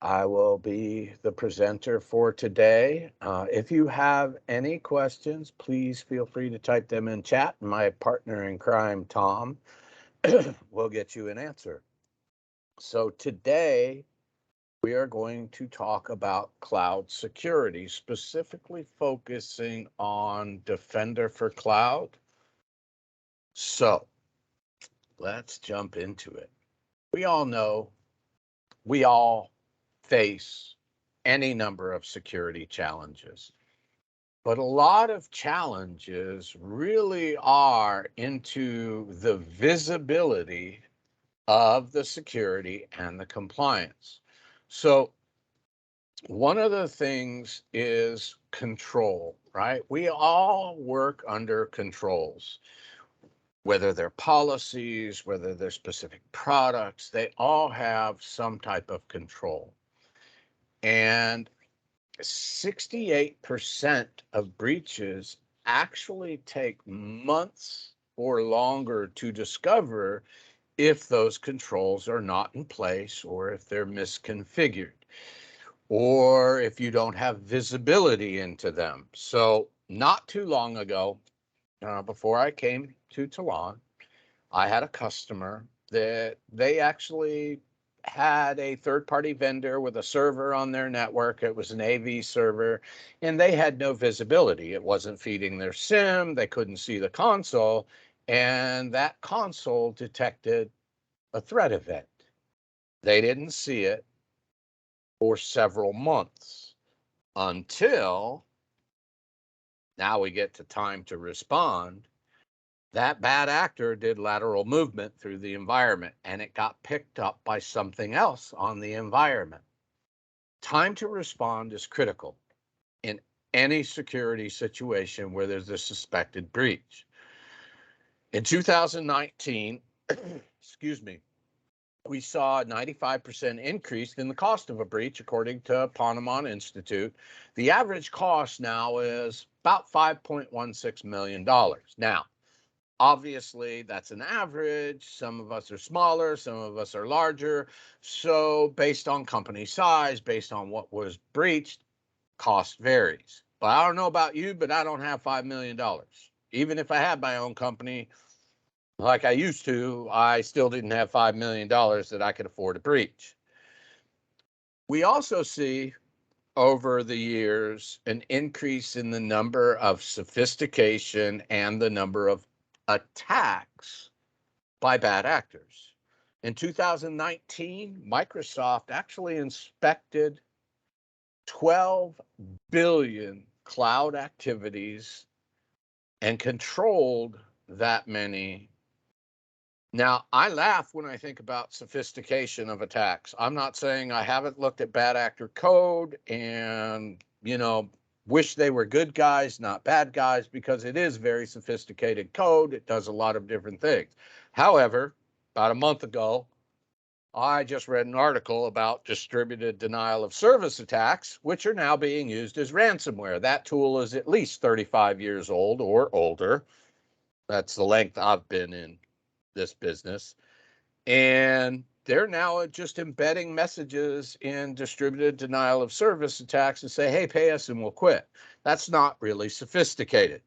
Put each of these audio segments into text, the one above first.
I will be the presenter for today. If you have any questions, please feel free to type them in chat. My partner in crime, Tom, will get you an answer. So today, we are going to talk about cloud security, specifically focusing on Defender for Cloud. So let's jump into it. We all know, we all face any number of security challenges, but a lot of challenges really are into the visibility of the security and the compliance. So one of the things is control, right? We all work under controls, whether they're policies, whether they're specific products, they all have some type of control. And 68% of breaches actually take months or longer to discover if those controls are not in place or if they're misconfigured, or if you don't have visibility into them. So not too long ago, before I came to Talon, I had a customer that they actually had a third-party vendor with a server on their network. It was an AV server, and they had no visibility. It wasn't feeding their SIM. They couldn't see the console, and that console detected a threat event. They didn't see it for several months until now we get to time to respond. That bad actor did lateral movement through the environment, and it got picked up by something else on the environment. Time to respond is critical in any security situation where there's a suspected breach. In 2019, excuse me, we saw a 95% increase in the cost of a breach, according to Ponemon Institute. The average cost now is about $5.16 million. Now, obviously, that's an average. Some of us are smaller, some of us are larger. So based on company size, based on what was breached, cost varies. But I don't know about you, but I don't have $5 million. Even if I had my own company, like I used to, I still didn't have $5 million that I could afford to breach. We also see over the years an increase in the number of sophistication and the number of attacks by bad actors. In 2019, Microsoft actually inspected 12 billion cloud activities and controlled that many. Now, I laugh when I think about sophistication of attacks. I'm not saying I haven't looked at bad actor code and, wish they were good guys, not bad guys, because it is very sophisticated code. It does a lot of different things. However, about a month ago, I just read an article about distributed denial of service attacks, which are now being used as ransomware. That tool is at least 35 years old or older. That's the length I've been in this business. And they're now just embedding messages in distributed denial of service attacks and say, hey, pay us and we'll quit. That's not really sophisticated.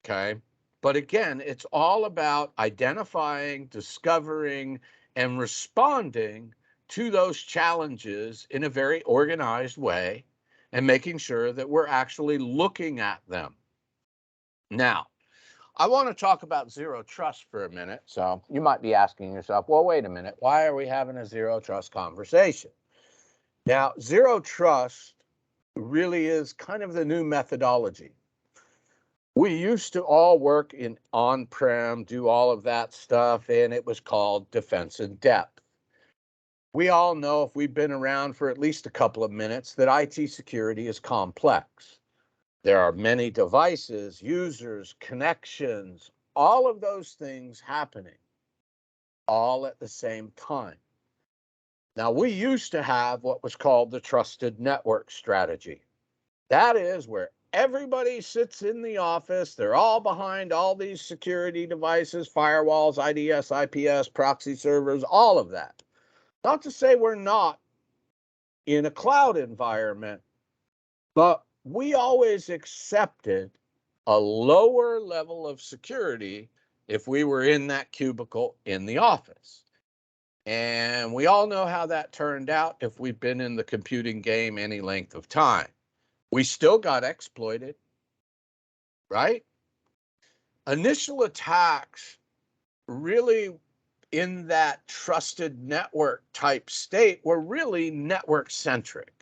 Okay. But again, it's all about identifying, discovering, and responding to those challenges in a very organized way and making sure that we're actually looking at them. Now, I want to talk about zero trust for a minute. So you might be asking yourself, well, wait a minute, why are we having a zero trust conversation? Now, zero trust really is kind of the new methodology. We used to all work in on-prem, do all of that stuff, and it was called defense in depth. We all know, if we've been around for at least a couple of minutes, that IT security is complex. There are many devices, users, connections, all of those things happening all at the same time. Now, we used to have what was called the trusted network strategy. That is where everybody sits in the office. They're all behind all these security devices, firewalls, IDS, IPS, proxy servers, all of that. Not to say we're not in a cloud environment, but we always accepted a lower level of security if we were in that cubicle in the office. And we all know how that turned out if we've been in the computing game any length of time. We still got exploited, right? Initial attacks really in that trusted network type state were really network centric.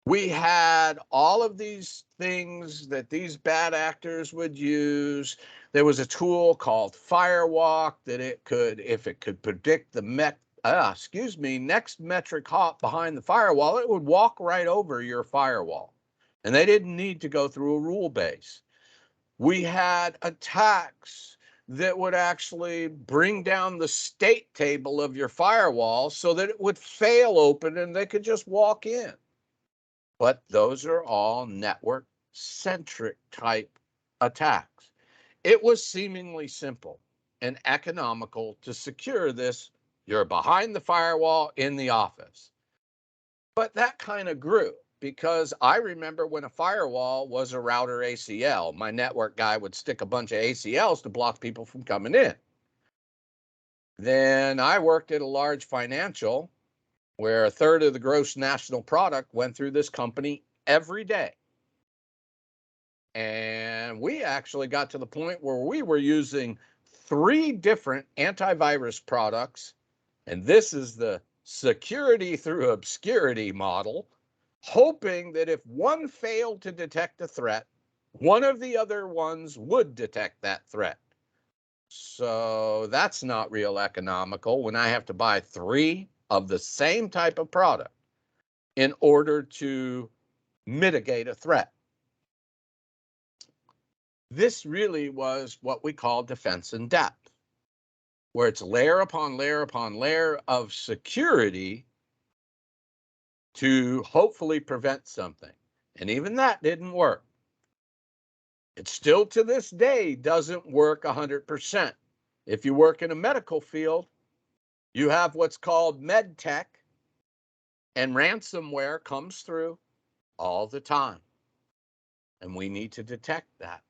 We had all of these things that these bad actors would use. There was a tool called Firewall that it could, if it could predict the next metric hop behind the firewall, it would walk right over your firewall. And they didn't need to go through a rule base. We had attacks that would actually bring down the state table of your firewall so that it would fail open and they could just walk in. But those are all network-centric type attacks. It was seemingly simple and economical to secure this. You're behind the firewall in the office. But that kind of grew because I remember when a firewall was a router ACL, my network guy would stick a bunch of ACLs to block people from coming in. Then I worked at a large financial where a third of the gross national product went through this company every day. And we actually got to the point where we were using 3 different antivirus products. And this is the security through obscurity model, hoping that if one failed to detect a threat, one of the other ones would detect that threat. So that's not real economical when I have to buy 3 of the same type of product in order to mitigate a threat. This really was what we call defense in depth, where it's layer upon layer upon layer of security to hopefully prevent something. And even that didn't work. It still to this day doesn't work 100%. If you work in a medical field, you have what's called med tech, and ransomware comes through all the time. And we need to detect that.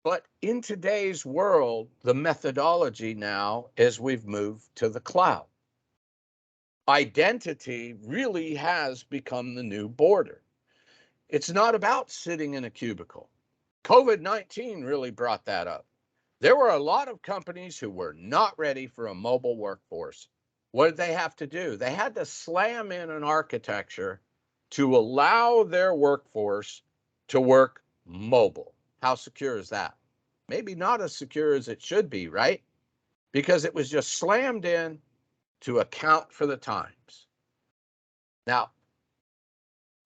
But in today's world, the methodology now is we've moved to the cloud. Identity really has become the new border. It's not about sitting in a cubicle. COVID-19 really brought that up. There were a lot of companies who were not ready for a mobile workforce. What did they have to do? They had to slam in an architecture to allow their workforce to work mobile. How secure is that? Maybe not as secure as it should be, right? Because it was just slammed in to account for the times. Now,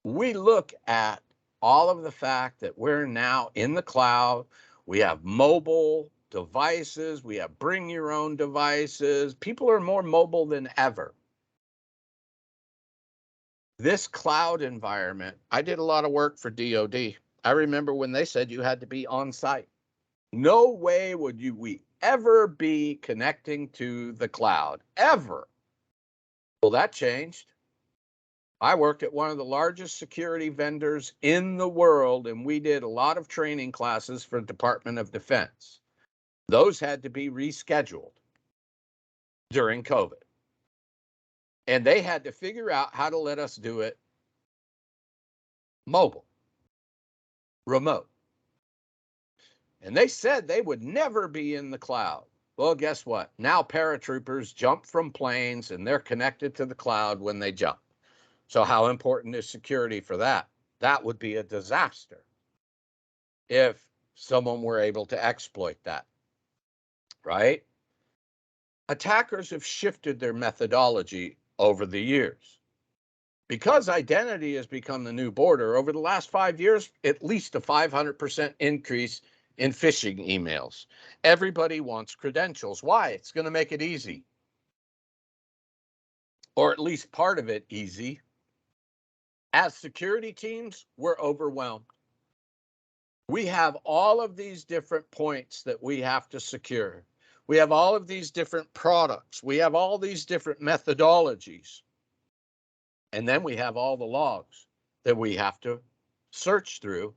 we look at all of the fact that we're now in the cloud. We have mobile devices. We have bring your own devices. People are more mobile than ever. This cloud environment, I did a lot of work for DoD. I remember when they said you had to be on site. No way would we ever be connecting to the cloud, ever. Well, that changed. I worked at one of the largest security vendors in the world, and we did a lot of training classes for the Department of Defense. Those had to be rescheduled during COVID. And they had to figure out how to let us do it mobile, remote. And they said they would never be in the cloud. Well, guess what? Now paratroopers jump from planes and they're connected to the cloud when they jump. So how important is security for that? That would be a disaster if someone were able to exploit that, right? Attackers have shifted their methodology over the years. Because identity has become the new border, over the last 5 years, at least a 500% increase in phishing emails. Everybody wants credentials. Why? It's going to make it easy. Or at least part of it easy. As security teams, we're overwhelmed. We have all of these different points that we have to secure. We have all of these different products. We have all these different methodologies. And then we have all the logs that we have to search through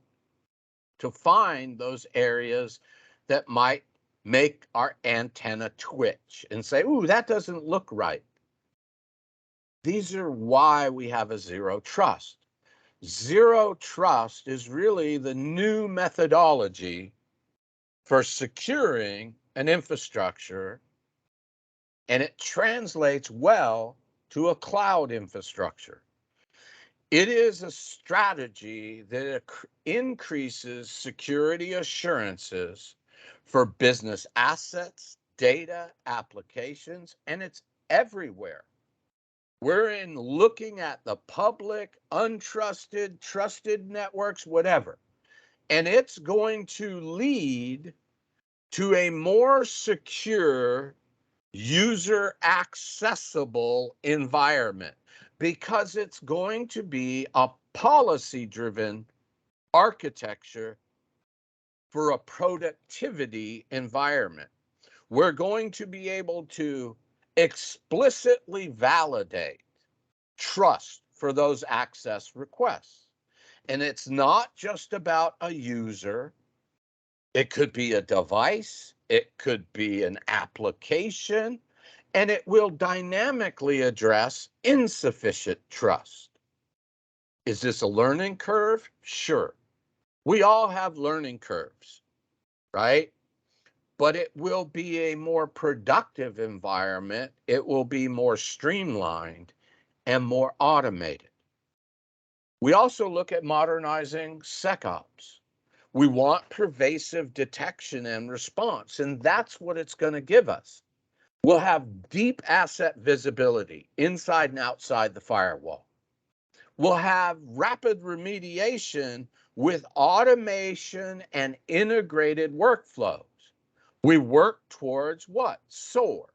to find those areas that might make our antenna twitch and say, ooh, that doesn't look right. These are why we have a zero trust. Zero trust is really the new methodology for securing an infrastructure, and it translates well to a cloud infrastructure. It is a strategy that increases security assurances for business assets, data, applications, and it's everywhere. We're in looking at the public, untrusted, trusted networks, whatever. And it's going to lead to a more secure, user accessible environment because it's going to be a policy driven architecture for a productivity environment. We're going to be able to explicitly validate trust for those access requests. And it's not just about a user. It could be a device, it could be an application, and it will dynamically address insufficient trust. Is this a learning curve? Sure. We all have learning curves, right? But it will be a more productive environment. It will be more streamlined and more automated. We also look at modernizing SecOps. We want pervasive detection and response, and that's what it's going to give us. We'll have deep asset visibility inside and outside the firewall. We'll have rapid remediation with automation and integrated workflows. We work towards what? SOAR,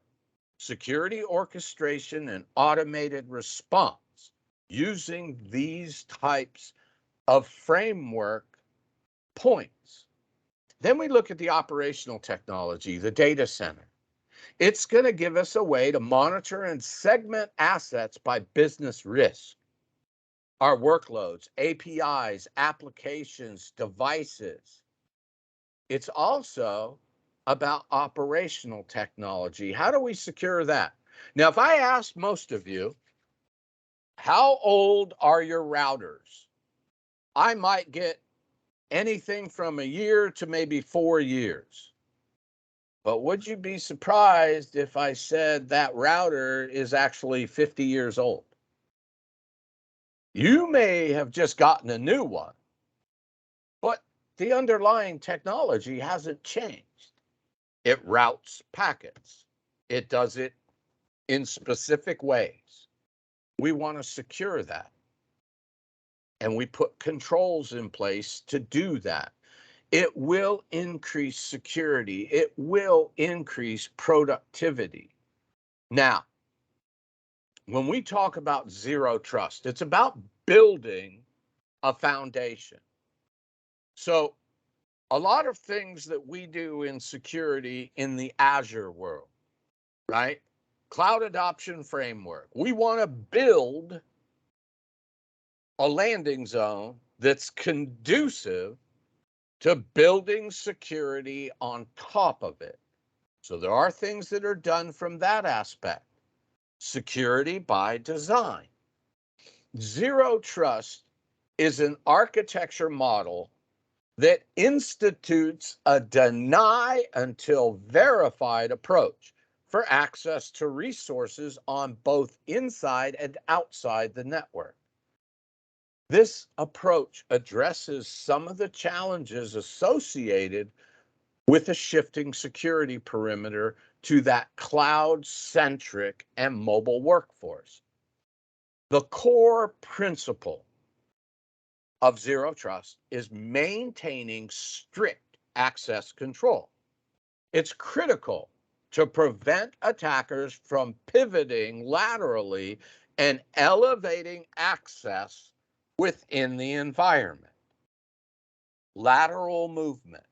security orchestration and automated response, using these types of framework points. Then we look at the operational technology, the data center. It's going to give us a way to monitor and segment assets by business risk. Our workloads, APIs, applications, devices. It's also about operational technology. How do we secure that? Now, if I ask most of you, how old are your routers? I might get anything from a year to maybe 4 years. But would you be surprised if I said that router is actually 50 years old? You may have just gotten a new one, but the underlying technology hasn't changed. It routes packets. It does it in specific ways. We want to secure that. And we put controls in place to do that. It will increase security. It will increase productivity. Now, when we talk about zero trust, it's about building a foundation. So a lot of things that we do in security in the Azure world, right? Cloud adoption framework. We want to build a landing zone that's conducive to building security on top of it. So there are things that are done from that aspect. Security by design. Zero trust is an architecture model that institutes a deny until verified approach for access to resources on both inside and outside the network. This approach addresses some of the challenges associated with a shifting security perimeter to that cloud-centric and mobile workforce. The core principle of zero trust is maintaining strict access control. It's critical to prevent attackers from pivoting laterally and elevating access within the environment. Lateral movement.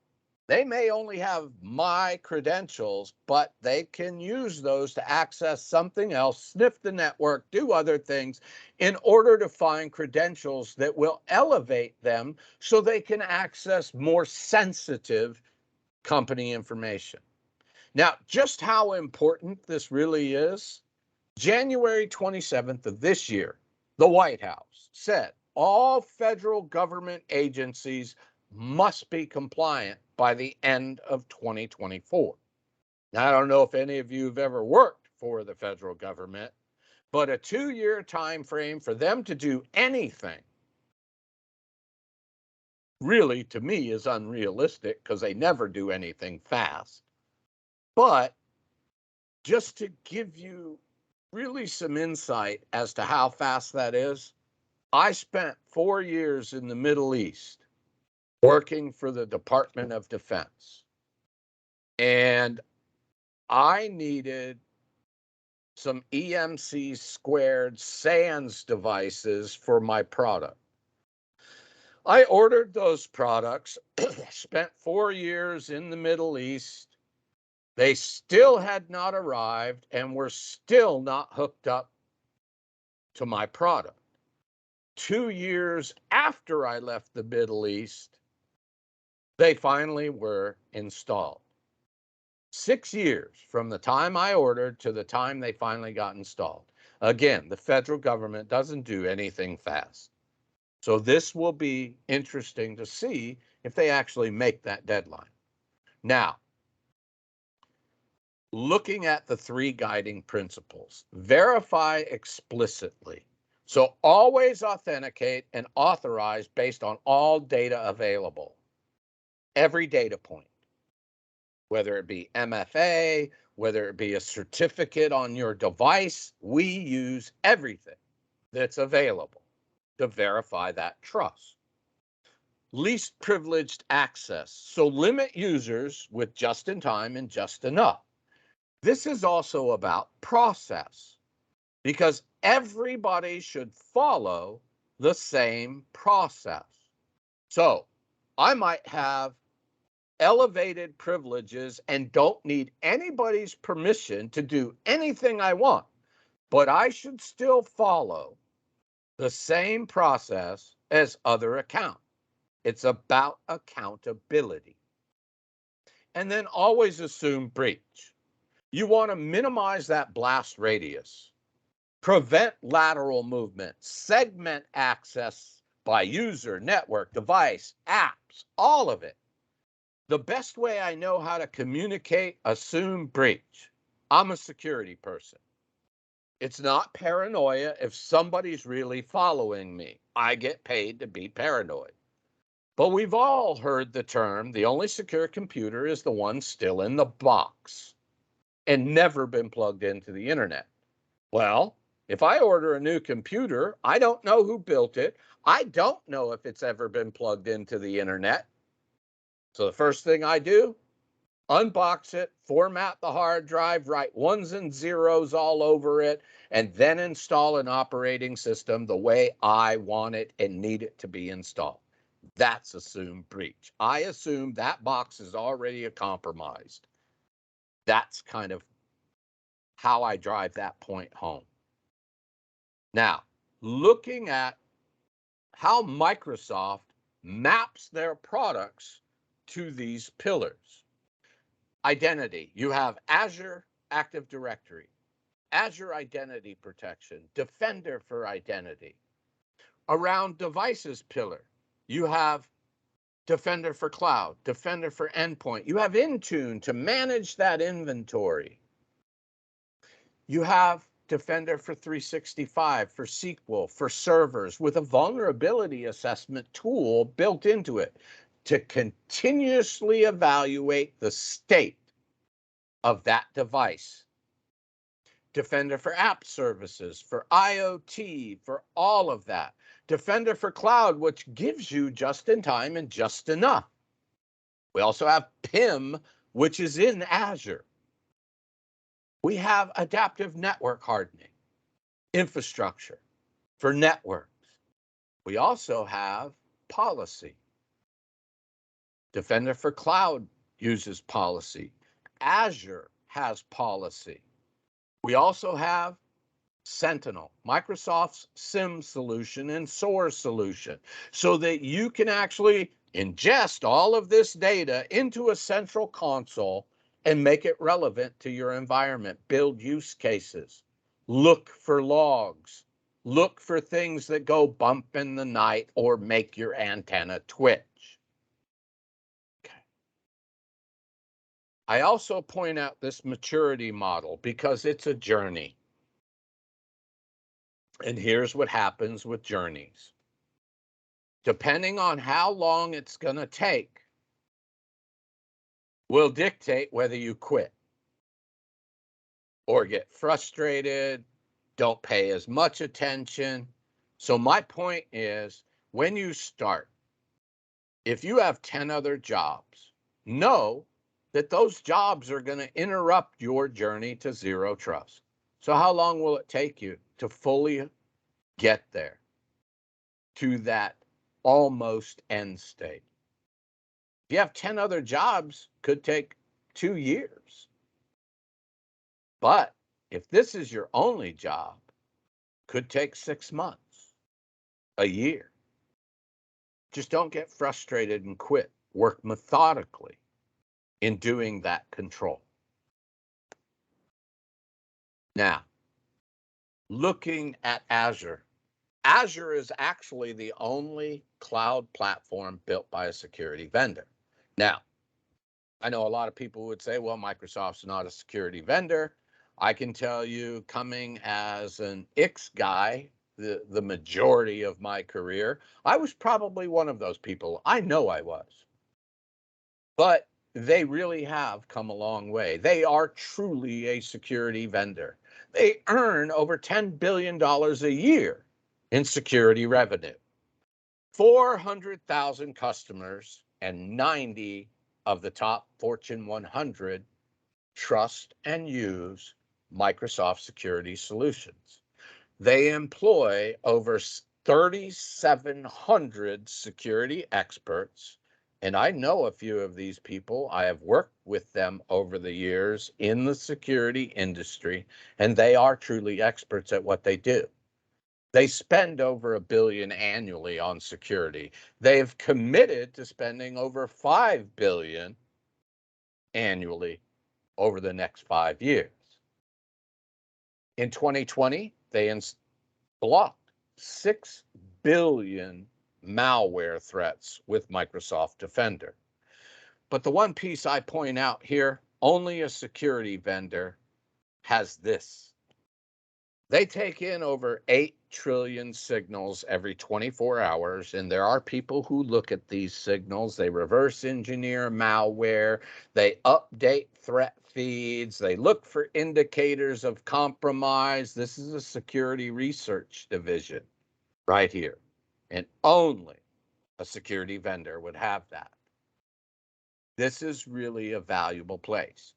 They may only have my credentials, but they can use those to access something else, sniff the network, do other things in order to find credentials that will elevate them so they can access more sensitive company information. Now, just how important this really is, January 27th of this year, the White House said all federal government agencies must be compliant by the end of 2024. Now, I don't know if any of you have ever worked for the federal government, but a 2-year time frame for them to do anything really, to me, is unrealistic because they never do anything fast. But just to give you really some insight as to how fast that is, I spent 4 years in the Middle East working for the Department of Defense. And I needed some EMC squared SANS devices for my product. I ordered those products, spent 4 years in the Middle East. They still had not arrived and were still not hooked up to my product. 2 years after I left the Middle East, they finally were installed. 6 years from the time I ordered to the time they finally got installed. Again, the federal government doesn't do anything fast. So this will be interesting to see if they actually make that deadline. Now, looking at the 3 guiding principles, verify explicitly. So always authenticate and authorize based on all data available, every data point, whether it be MFA, whether it be a certificate on your device. We use everything that's available to verify that trust. Least privileged access. So limit users with just in time and just enough. This is also about process because everybody should follow the same process. So I might have elevated privileges and don't need anybody's permission to do anything I want, but I should still follow the same process as other accounts. It's about accountability. And then always assume breach. You want to minimize that blast radius, prevent lateral movement, segment access by user, network, device, apps, all of it. The best way I know how to communicate, assume breach. I'm a security person. It's not paranoia if somebody's really following me. I get paid to be paranoid. But we've all heard the term, the only secure computer is the one still in the box and never been plugged into the internet. Well, if I order a new computer, I don't know who built it. I don't know if it's ever been plugged into the internet. So the first thing I do, unbox it, format the hard drive, write 1s and 0s all over it, and then install an operating system the way I want it and need it to be installed. That's assumed breach. I assume that box is already compromised. That's kind of how I drive that point home. Now, looking at how Microsoft maps their products to these pillars. Identity, you have Azure Active Directory, Azure Identity Protection, Defender for Identity. Around devices pillar, you have Defender for Cloud, Defender for Endpoint. You have Intune to manage that inventory. You have Defender for 365, for SQL, for servers, with a vulnerability assessment tool built into it to continuously evaluate the state of that device. Defender for app services, for IoT, for all of that. Defender for cloud, which gives you just in time and just enough. We also have PIM, which is in Azure. We have adaptive network hardening, infrastructure for networks. We also have policy, Defender for cloud uses policy. Azure has policy. We also have Sentinel, Microsoft's SIEM solution and SOAR solution, so that you can actually ingest all of this data into a central console and make it relevant to your environment, build use cases, look for logs, look for things that go bump in the night or make your antenna twitch. Okay. I also point out this maturity model because it's a journey. And here's what happens with journeys. Depending on how long it's going to take, will dictate whether you quit or get frustrated, don't pay as much attention. So my point is, when you start, if you have 10 other jobs, know that those jobs are going to interrupt your journey to zero trust. So how long will it take you to fully get there, to that almost end state? If you have 10 other jobs, could take 2 years. But if this is your only job, could take 6 months, a year. Just don't get frustrated and quit. Work methodically in doing that control. Now, looking at Azure. Azure is actually the only cloud platform built by a security vendor. Now, I know a lot of people would say, well, Microsoft's not a security vendor. I can tell you, coming as an X guy, the majority of my career, I was probably one of those people. I know I was. But they really have come a long way. They are truly a security vendor. They earn over $10 billion a year in security revenue. 400,000 customers and 90 of the top Fortune 100 trust and use Microsoft security solutions. They employ over 3,700 security experts, and I know a few of these people. I have worked with them over the years in the security industry, and they are truly experts at what they do. They spend over $1 billion annually on security. They've committed to spending over $5 billion annually over the next 5 years. In 2020, they blocked 6 billion malware threats with Microsoft Defender. But the one piece I point out here, only a security vendor has this. They take in over 8 trillion signals every 24 hours, and there are people who look at these signals. They reverse engineer malware, they update threat feeds, they look for indicators of compromise. This is a security research division right here, and only a security vendor would have that. This is really a valuable place.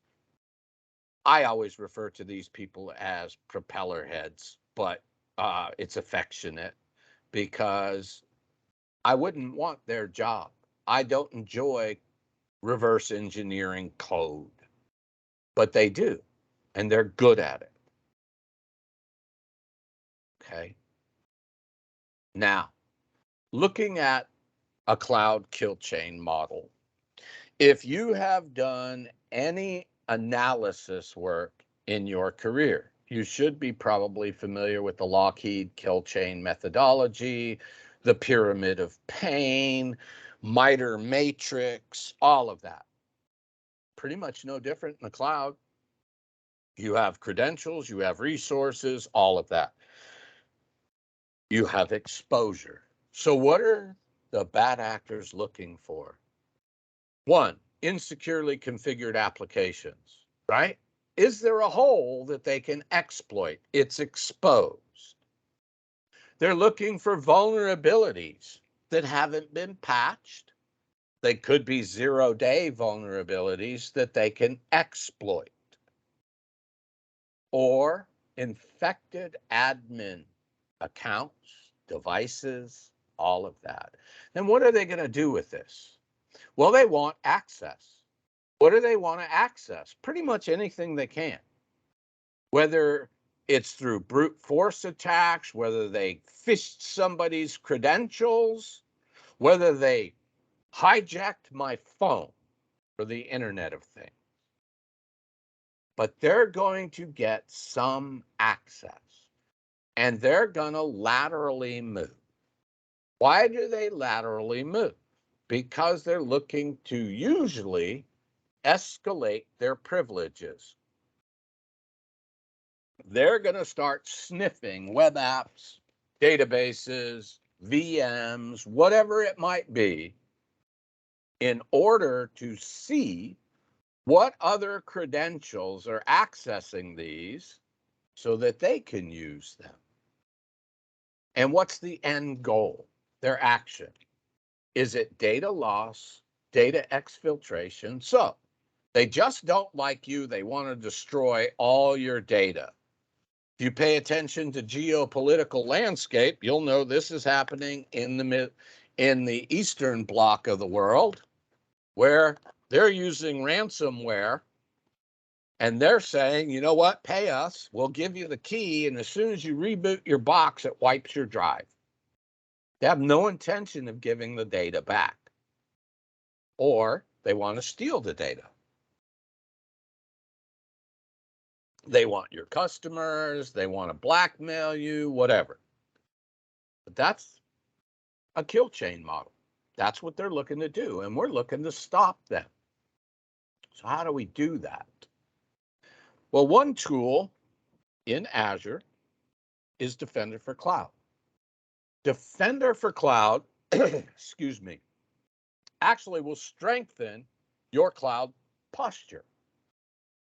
I always refer to these people as propeller heads, but it's affectionate because I wouldn't want their job. I don't enjoy reverse engineering code, but they do, and they're good at it. Okay. Now, looking at a cloud kill chain model, if you have done any analysis work in your career, you should be probably familiar with the Lockheed kill chain methodology, the pyramid of pain, MITRE matrix, all of that. Pretty much no different in the cloud. You have credentials, you have resources, all of that. You have exposure. So what are the bad actors looking for? One, insecurely configured applications, right? Is there a hole that they can exploit? It's exposed. They're looking for vulnerabilities that haven't been patched. They could be zero-day vulnerabilities that they can exploit. Or infected admin accounts, devices, all of that. Then what are they going to do with this? Well, they want access. What do they want to access? Pretty much anything they can. Whether it's through brute force attacks, whether they phished somebody's credentials, whether they hijacked my phone for the Internet of Things. But they're going to get some access, and they're going to laterally move. Why do they laterally move? Because they're looking to usually escalate their privileges. They're going to start sniffing web apps, databases, VMs, whatever it might be, in order to see what other credentials are accessing these so that they can use them. And what's the end goal? Their action. Is it data loss, data exfiltration? So they just don't like you. They want to destroy all your data. If you pay attention to geopolitical landscape, you'll know this is happening in the eastern bloc of the world, where they're using ransomware, and they're saying, you know what, pay us, we'll give you the key, and as soon as you reboot your box, it wipes your drive. They have no intention of giving the data back, or they want to steal the data. They want your customers, they want to blackmail you, whatever. But that's a kill chain model. That's what they're looking to do, and we're looking to stop them. So how do we do that? Well, one tool in Azure is Defender for Cloud. Defender for Cloud, excuse me, actually will strengthen your cloud posture.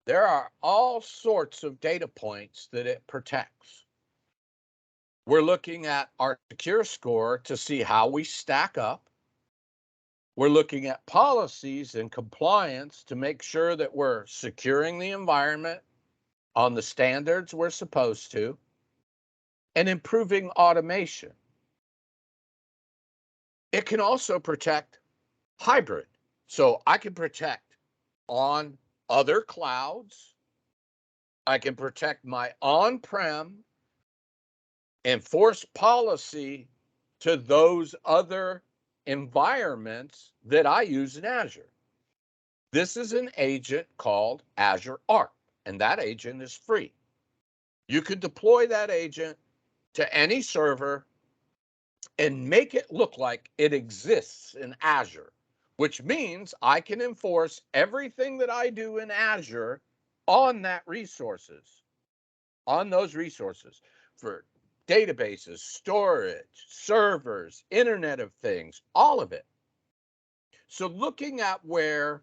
There are all sorts of data points that it protects. We're looking at our secure score to see how we stack up. We're looking at policies and compliance to make sure that we're securing the environment on the standards we're supposed to, and improving automation. It can also protect hybrid. So I can protect on other clouds. I can protect my on-prem, enforce policy to those other environments that I use in Azure. This is an agent called Azure Arc, and that agent is free. You could deploy that agent to any server and make it look like it exists in Azure, which means I can enforce everything that I do in Azure on those resources for databases, storage, servers, Internet of Things, all of it. So looking at where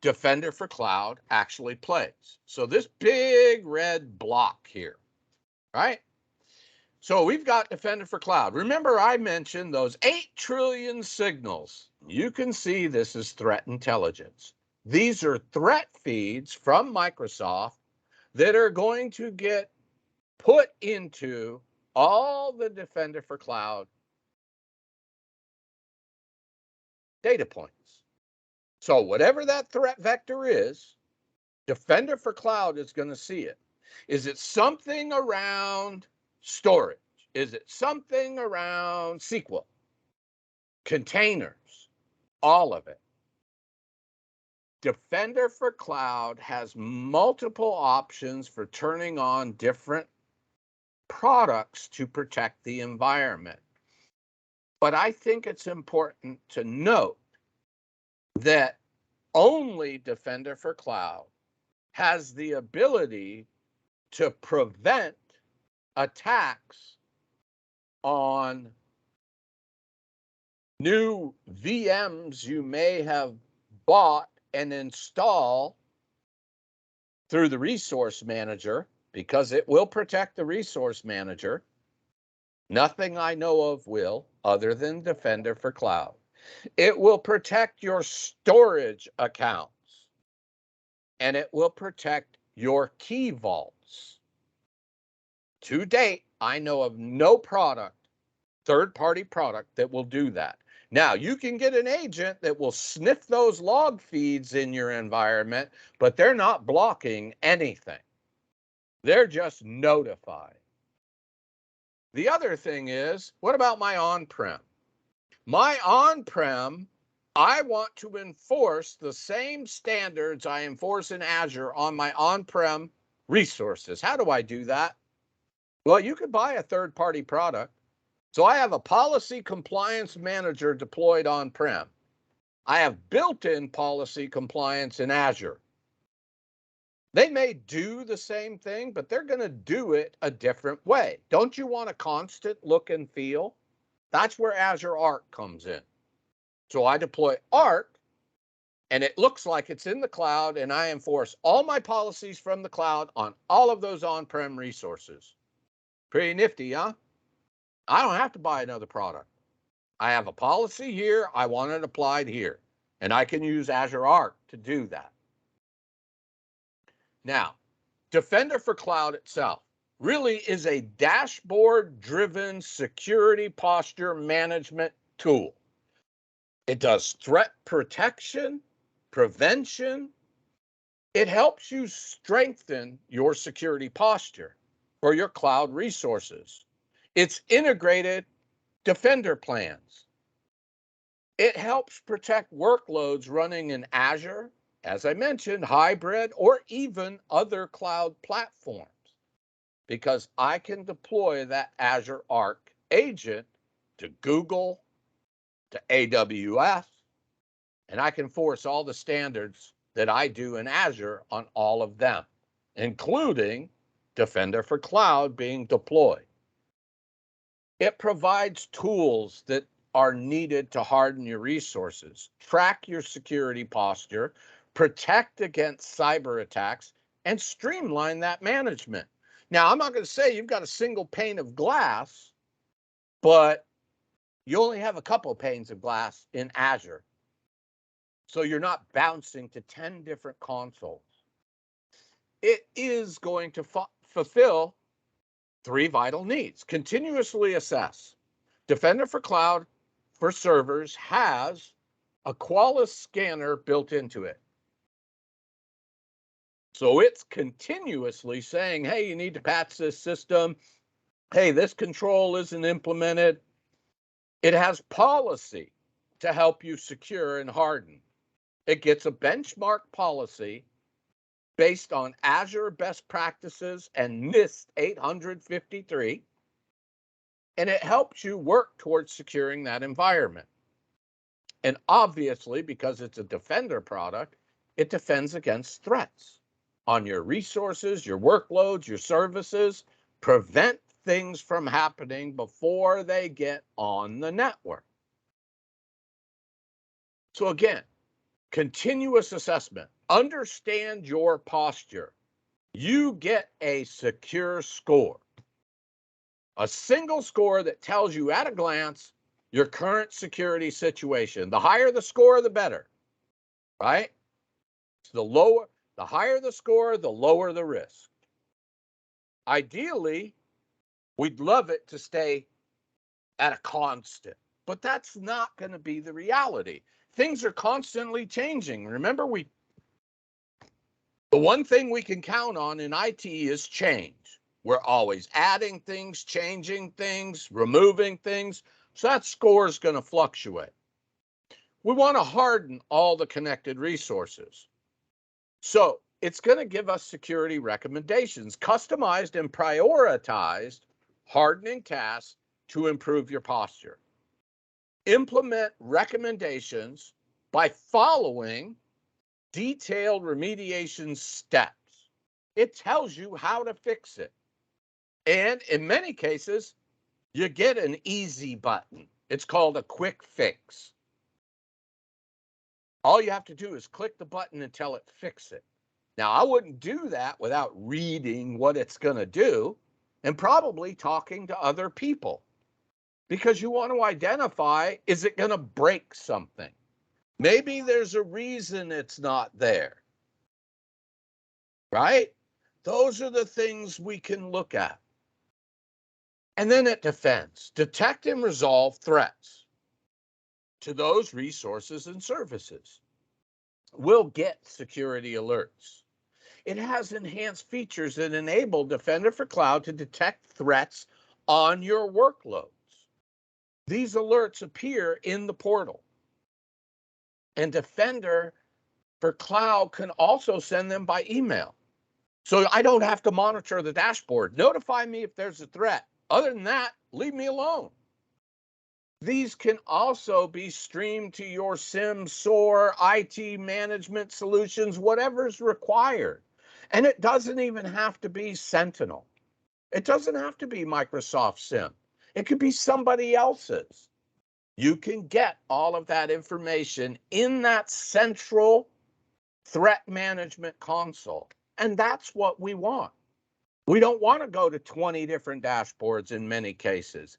Defender for Cloud actually plays. So this big red block here, right? So we've got Defender for Cloud. Remember, I mentioned those 8 trillion signals. You can see this is threat intelligence. These are threat feeds from Microsoft that are going to get put into all the Defender for Cloud data points. So whatever that threat vector is, Defender for Cloud is going to see it. Is it something around storage? Is it something around SQL? Containers? All of it. Defender for Cloud has multiple options for turning on different products to protect the environment. But I think it's important to note that only Defender for Cloud has the ability to prevent attacks on new VMs you may have bought and install through the resource manager, because it will protect the resource manager. Nothing I know of will, other than Defender for Cloud. It will protect your storage accounts, and it will protect your key vaults. To date, I know of no product, third-party product, that will do that. Now, you can get an agent that will sniff those log feeds in your environment, but they're not blocking anything. They're just notifying. The other thing is, what about my on-prem? My on-prem, I want to enforce the same standards I enforce in Azure on my on-prem resources. How do I do that? Well, you could buy a third-party product. So I have a policy compliance manager deployed on-prem. I have built-in policy compliance in Azure. They may do the same thing, but they're going to do it a different way. Don't you want a constant look and feel? That's where Azure Arc comes in. So I deploy Arc, and it looks like it's in the cloud, and I enforce all my policies from the cloud on all of those on-prem resources. Pretty nifty, huh? I don't have to buy another product. I have a policy here. I want it applied here. And I can use Azure Arc to do that. Now, Defender for Cloud itself really is a dashboard-driven security posture management tool. It does threat protection, prevention. It helps you strengthen your security posture for your cloud resources. It's integrated Defender plans. It helps protect workloads running in Azure, as I mentioned, hybrid, or even other cloud platforms, because I can deploy that Azure Arc agent to Google, to AWS, and I can force all the standards that I do in Azure on all of them, including Defender for Cloud being deployed. It provides tools that are needed to harden your resources, track your security posture, protect against cyber attacks, and streamline that management. Now, I'm not going to say you've got a single pane of glass, but you only have a couple of panes of glass in Azure. So you're not bouncing to 10 different consoles. It is going to fulfill three vital needs. Continuously assess. Defender for Cloud for servers has a Qualys scanner built into it. So it's continuously saying, hey, you need to patch this system. Hey, this control isn't implemented. It has policy to help you secure and harden. It gets a benchmark policy based on Azure best practices and NIST 853, and it helps you work towards securing that environment. And obviously, because it's a Defender product, it defends against threats on your resources, your workloads, your services, prevent things from happening before they get on the network. So again, continuous assessment. Understand your posture. You get a secure score. A single score that tells you at a glance your current security situation. The higher the score, the better, right? The higher the score, the lower the risk. Ideally, we'd love it to stay at a constant, but that's not going to be the reality. Things are constantly changing. Remember, the one thing we can count on in IT is change. We're always adding things, changing things, removing things. So that score is going to fluctuate. We want to harden all the connected resources. So it's going to give us security recommendations, customized and prioritized hardening tasks to improve your posture. Implement recommendations by following detailed remediation steps. It tells you how to fix it. And in many cases, you get an easy button. It's called a quick fix. All you have to do is click the button and tell it fix it. Now, I wouldn't do that without reading what it's going to do and probably talking to other people, because you want to identify, is it going to break something? Maybe there's a reason it's not there, right? Those are the things we can look at. And then it defends, detect and resolve threats. to those resources and services. We'll get security alerts. It has enhanced features that enable Defender for Cloud to detect threats on your workloads. These alerts appear in the portal. And Defender for Cloud can also send them by email. So I don't have to monitor the dashboard. Notify me if there's a threat. Other than that, leave me alone. These can also be streamed to your SIM, SOAR, IT management solutions, whatever's required. And it doesn't even have to be Sentinel. It doesn't have to be Microsoft SIM. It could be somebody else's. You can get all of that information in that central threat management console. And that's what we want. We don't want to go to 20 different dashboards in many cases.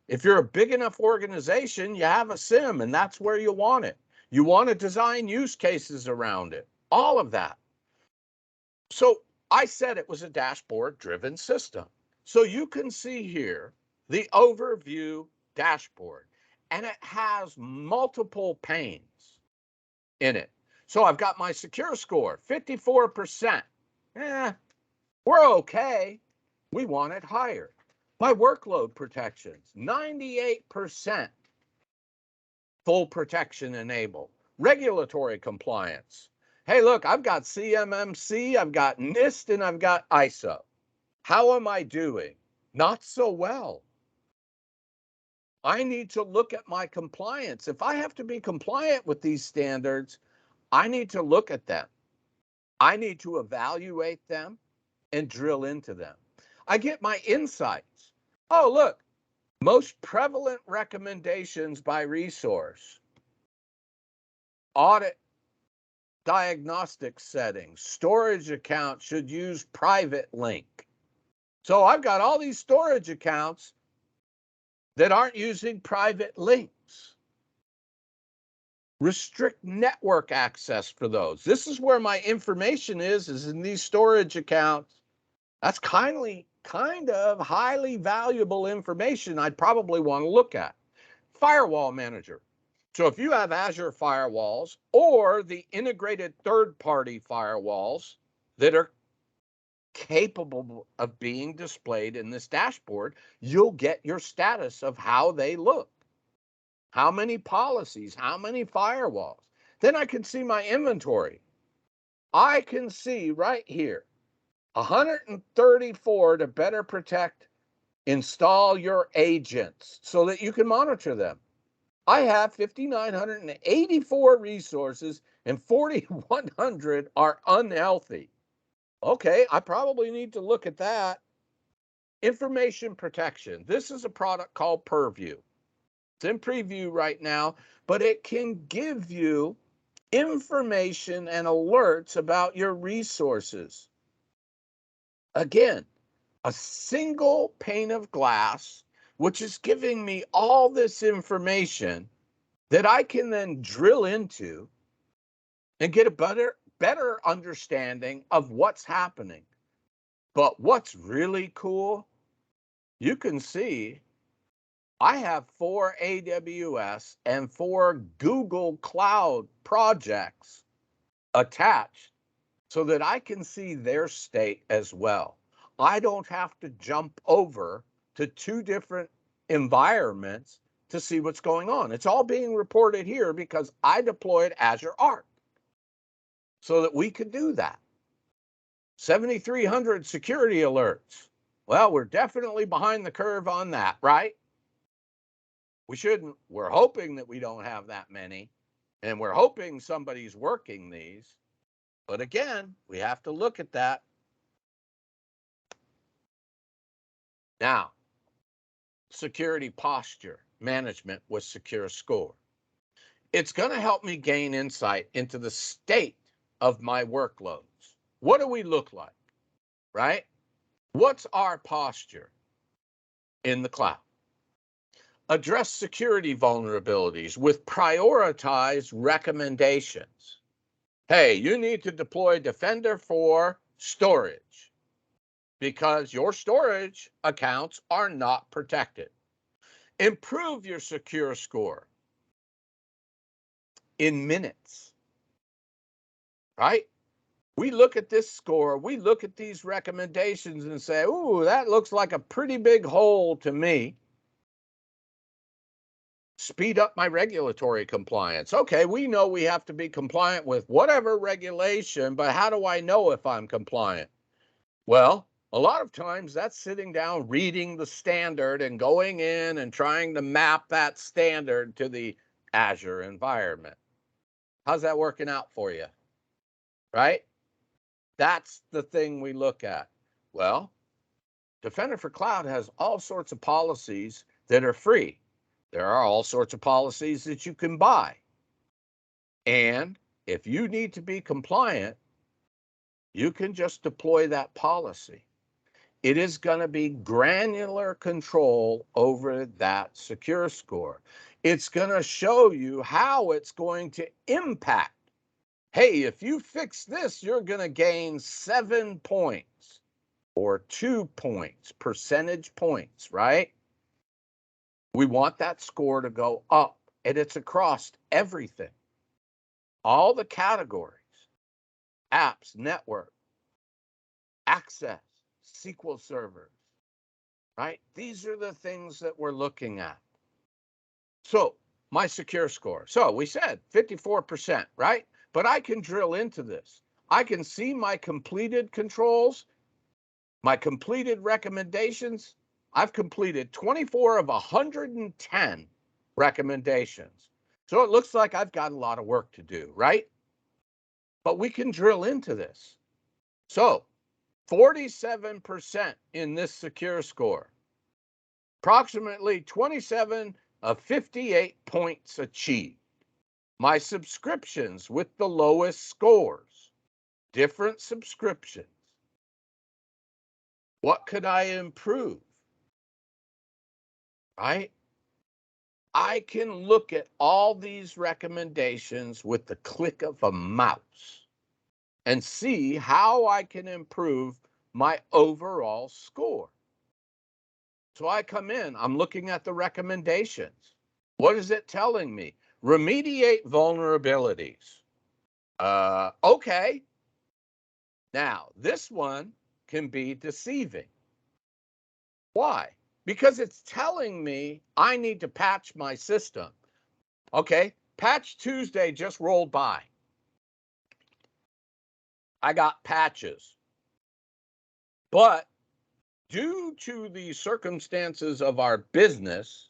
If you're a big enough organization, you have a SIM, and that's where you want it. You want to design use cases around it, all of that. So I said it was a dashboard-driven system. So you can see here the overview dashboard, and it has multiple panes in it. So I've got my secure score, 54%. We're okay. We want it higher. My workload protections, 98% full protection enabled. Regulatory compliance. Hey, look, I've got CMMC, I've got NIST, and I've got ISO. How am I doing? Not so well. I need to look at my compliance. If I have to be compliant with these standards, I need to look at them. I need to evaluate them and drill into them. I get my insights. Oh, look, most prevalent recommendations by resource. Audit diagnostic settings. Storage account should use private link. So I've got all these storage accounts that aren't using private links. Restrict network access for those. This is where my information is in these storage accounts. That's kind of highly valuable information I'd probably want to look at. Firewall Manager. So if you have Azure firewalls or the integrated third-party firewalls that are capable of being displayed in this dashboard, you'll get your status of how they look. How many policies, how many firewalls. Then I can see my inventory. I can see right here, 134 to better protect, install your agents so that you can monitor them. I have 5,984 resources and 4,100 are unhealthy. Okay, I probably need to look at that. Information protection. This is a product called Purview. It's in preview right now, but it can give you information and alerts about your resources. Again, a single pane of glass, which is giving me all this information that I can then drill into and get a better understanding of what's happening. But what's really cool, you can see I have 4 AWS and 4 Google Cloud projects attached so that I can see their state as well. I don't have to jump over to 2 different environments to see what's going on. It's all being reported here because I deployed Azure Arc so that we could do that. 7,300 security alerts. Well, we're definitely behind the curve on that, right? We shouldn't. We're hoping that we don't have that many, and we're hoping somebody's working these. But again, we have to look at that. Now, security posture management with Secure Score. It's going to help me gain insight into the state of my workloads. What do we look like, right? What's our posture in the cloud? Address security vulnerabilities with prioritized recommendations. Hey, you need to deploy Defender for storage because your storage accounts are not protected. Improve your secure score. in minutes, right? We look at this score, we look at these recommendations and say, ooh, that looks like a pretty big hole to me. Speed up my regulatory compliance. Okay, we know we have to be compliant with whatever regulation, but how do I know if I'm compliant? Well, a lot of times that's sitting down, reading the standard and going in and trying to map that standard to the Azure environment. How's that working out for you? Right? That's the thing we look at. Well, Defender for Cloud has all sorts of policies that are free. There are all sorts of policies that you can buy. And if you need to be compliant, you can just deploy that policy. It is going to be granular control over that secure score. It's going to show you how it's going to impact. Hey, if you fix this, you're going to gain 7 points or 2 points, percentage points, right? We want that score to go up, and it's across everything. All the categories, apps, network, access, SQL servers, right? These are the things that we're looking at. So my secure score. So we said 54%, right? But I can drill into this. I can see my completed controls, my completed recommendations. I've completed 24 of 110 recommendations. So it looks like I've got a lot of work to do, right? But we can drill into this. So 47% in this secure score, approximately 27 of 58 points achieved. My subscriptions with the lowest scores, different subscriptions. What could I improve? Right? I can look at all these recommendations with the click of a mouse and see how I can improve my overall score. So I come in, I'm looking at the recommendations. What is it telling me? Remediate vulnerabilities. Okay. Now, this one can be deceiving. Why? Because it's telling me I need to patch my system. Okay, Patch Tuesday just rolled by. I got patches. But due to the circumstances of our business,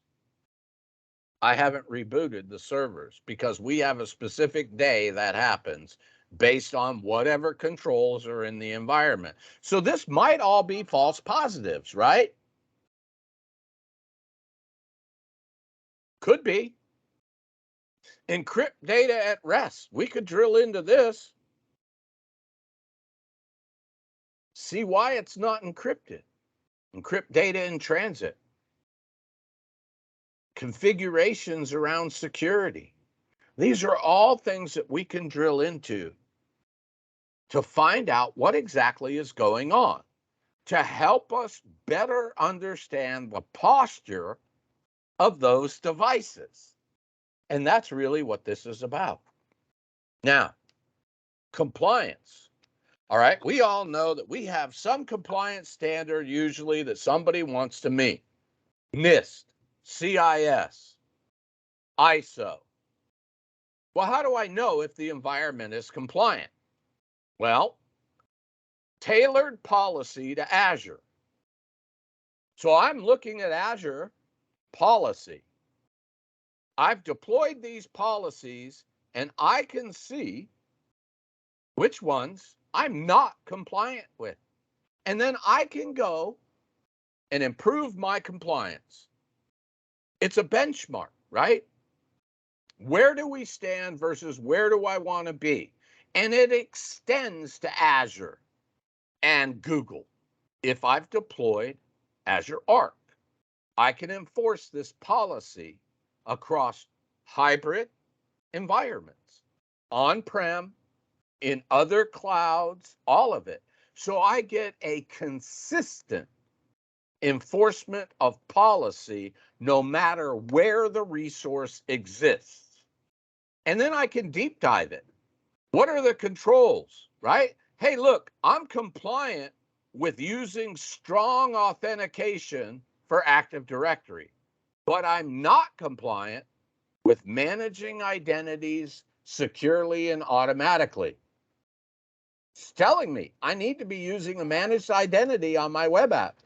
I haven't rebooted the servers because we have a specific day that happens based on whatever controls are in the environment. So this might all be false positives, right? Could be. Encrypt data at rest. We could drill into this. See why it's not encrypted. Encrypt data in transit. Configurations around security. These are all things that we can drill into to find out what exactly is going on, to help us better understand the posture of those devices. And that's really what this is about. Now, compliance. All right, we all know that we have some compliance standard usually that somebody wants to meet. NIST, CIS, ISO. Well, how do I know if the environment is compliant? Well, tailored policy to Azure. So I'm looking at Azure policy. I've deployed these policies and I can see which ones I'm not compliant with. And then I can go and improve my compliance. It's a benchmark, right? Where do we stand versus where do I want to be? And it extends to Azure and Google. If I've deployed Azure Arc, I can enforce this policy across hybrid environments, on-prem, in other clouds, all of it. So I get a consistent enforcement of policy no matter where the resource exists. And then I can deep dive it. What are the controls, right? Hey, look, I'm compliant with using strong authentication for Active Directory, but I'm not compliant with managing identities securely and automatically. It's telling me I need to be using a managed identity on my web app.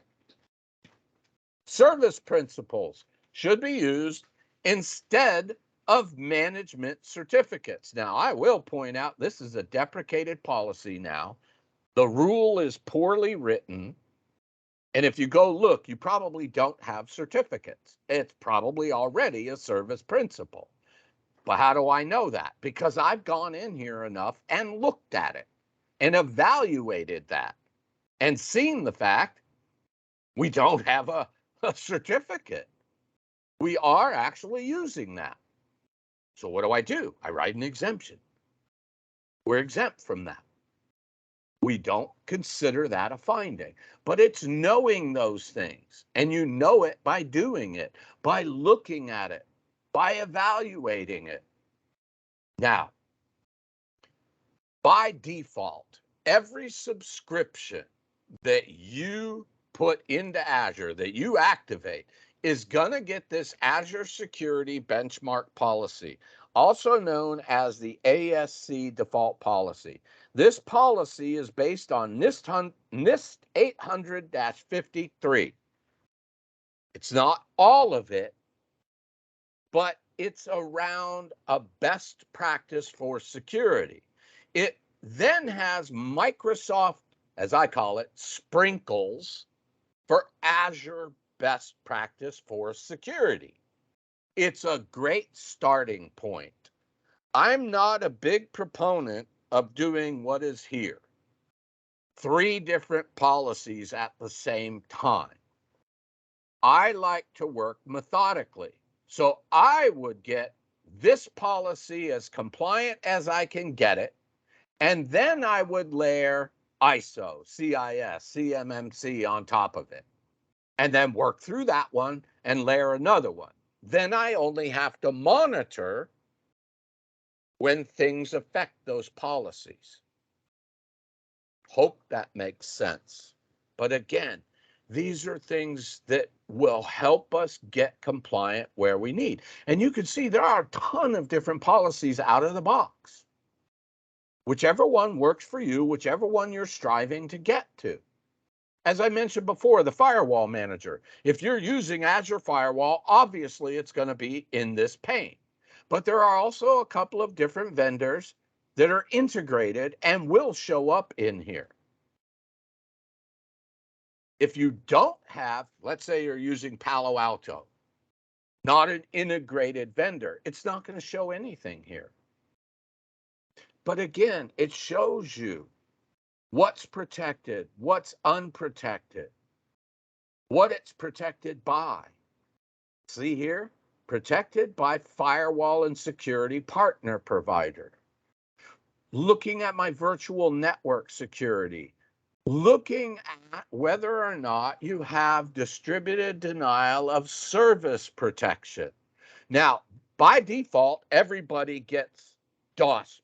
Service principals should be used instead of management certificates. Now, I will point out this is a deprecated policy now. The rule is poorly written. And if you go look, you probably don't have certificates. It's probably already a service principal. But how do I know that? Because I've gone in here enough and looked at it and evaluated that and seen the fact we don't have a certificate. We are actually using that. So what do? I write an exemption. We're exempt from that. We don't consider that a finding, but it's knowing those things. And you know it by doing it, by looking at it, by evaluating it. Now, by default, every subscription that you put into Azure, that you activate, is going to get this Azure Security Benchmark Policy, also known as the ASC Default Policy. This policy is based on NIST 800-53. It's not all of it, but it's around a best practice for security. It then has Microsoft, as I call it, sprinkles for Azure best practice for security. It's a great starting point. I'm not a big proponent of doing what is here, 3 different policies at the same time. I like to work methodically. So I would get this policy as compliant as I can get it, and then I would layer ISO, CIS, CMMC on top of it, and then work through that one and layer another one. Then I only have to monitor when things affect those policies. Hope that makes sense. But again, these are things that will help us get compliant where we need. And you can see there are a ton of different policies out of the box. Whichever one works for you, whichever one you're striving to get to. As I mentioned before, the Firewall Manager. If you're using Azure Firewall, obviously it's going to be in this pane. But there are also a couple of different vendors that are integrated and will show up in here. If you don't have, let's say you're using Palo Alto, not an integrated vendor, it's not going to show anything here. But again, it shows you what's protected, what's unprotected, what it's protected by. See here? Protected by firewall and security partner provider. Looking at my virtual network security, looking at whether or not you have distributed denial of service protection. Now, by default, everybody gets DDoS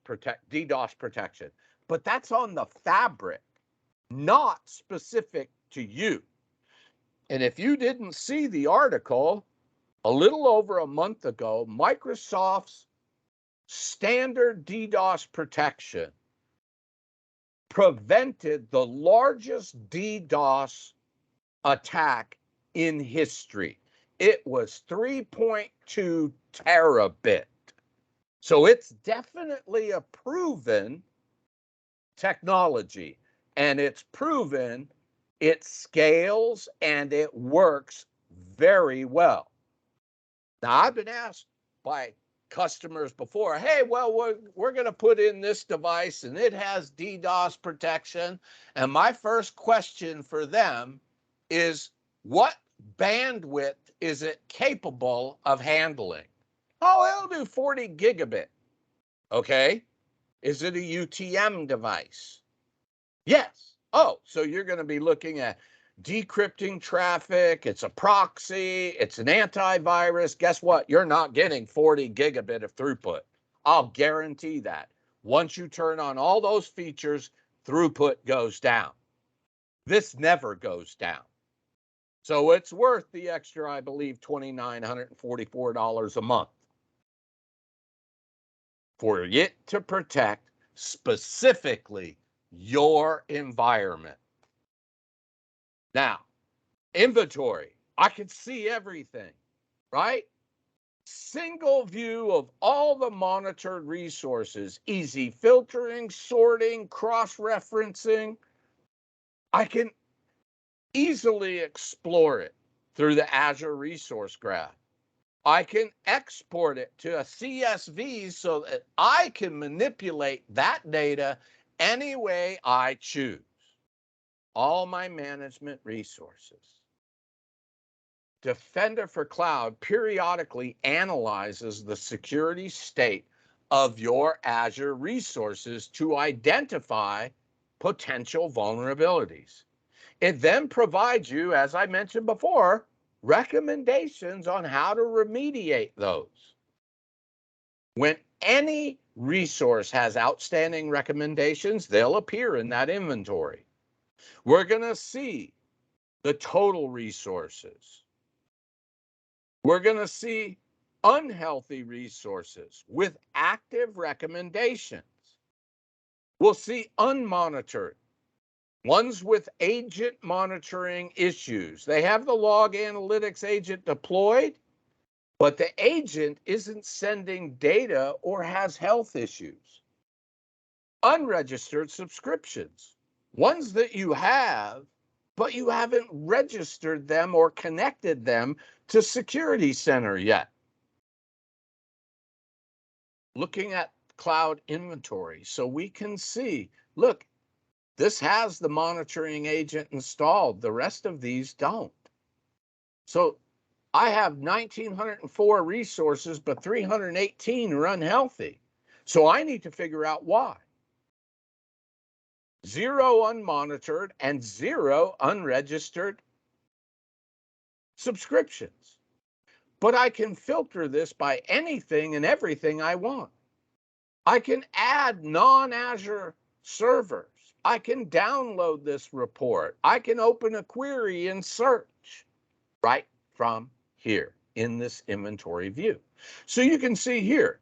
protection, but that's on the fabric, not specific to you. And if you didn't see the article, a little over a month ago, Microsoft's standard DDoS protection prevented the largest DDoS attack in history. It was 3.2 terabit. So it's definitely a proven technology, and it's proven it scales and it works very well. Now, I've been asked by customers before, hey, well, we're going to put in this device and it has DDoS protection. And my first question for them is, what bandwidth is it capable of handling? Oh, it'll do 40 gigabit. Okay. Is it a UTM device? Yes. Oh, so you're going to be looking at decrypting traffic. It's a proxy. It's an antivirus. Guess what? You're not getting 40 gigabit of throughput I'll guarantee that. Once you turn on all those features, throughput goes down. This never goes down. So it's worth the extra, I believe, $2,944 a month for it to protect specifically your environment. Now, inventory, I can see everything, right? Single view of all the monitored resources, easy filtering, sorting, cross-referencing. I can easily explore it through the Azure Resource Graph. I can export it to a CSV so that I can manipulate that data any way I choose. All my management resources. Defender for Cloud periodically analyzes the security state of your Azure resources to identify potential vulnerabilities. It then provides you, as I mentioned before, recommendations on how to remediate those. When any resource has outstanding recommendations, they'll appear in that inventory. We're going to see the total resources. We're going to see unhealthy resources with active recommendations. We'll see unmonitored, ones with agent monitoring issues. They have the log analytics agent deployed, but the agent isn't sending data or has health issues. Unregistered subscriptions, ones that you have, but you haven't registered them or connected them to Security Center yet. Looking at cloud inventory, so we can see, look, this has the monitoring agent installed. The rest of these don't. So I have 1,904 resources, but 318 are unhealthy. So I need to figure out why. 0 unmonitored and 0 unregistered subscriptions. But I can filter this by anything and everything I want. I can add non-Azure servers. I can download this report. I can open a query and search right from here in this inventory view. So you can see here,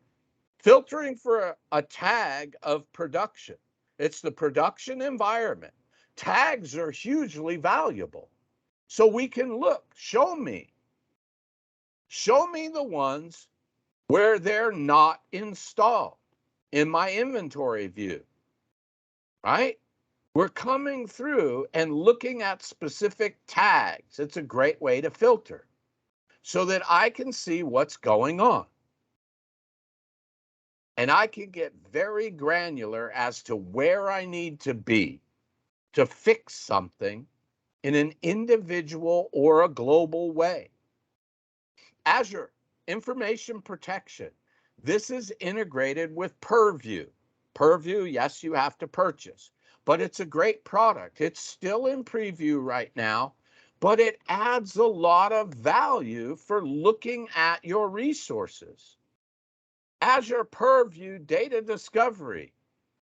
filtering for a tag of production. It's the production environment. Tags are hugely valuable. So we can look, show me the ones where they're not installed in my inventory view, right? We're coming through and looking at specific tags. It's a great way to filter so that I can see what's going on. And I can get very granular as to where I need to be to fix something in an individual or a global way. Azure Information Protection. This is integrated with Purview. Purview, yes, you have to purchase, but it's a great product. It's still in preview right now, but it adds a lot of value for looking at your resources. Azure Purview Data Discovery,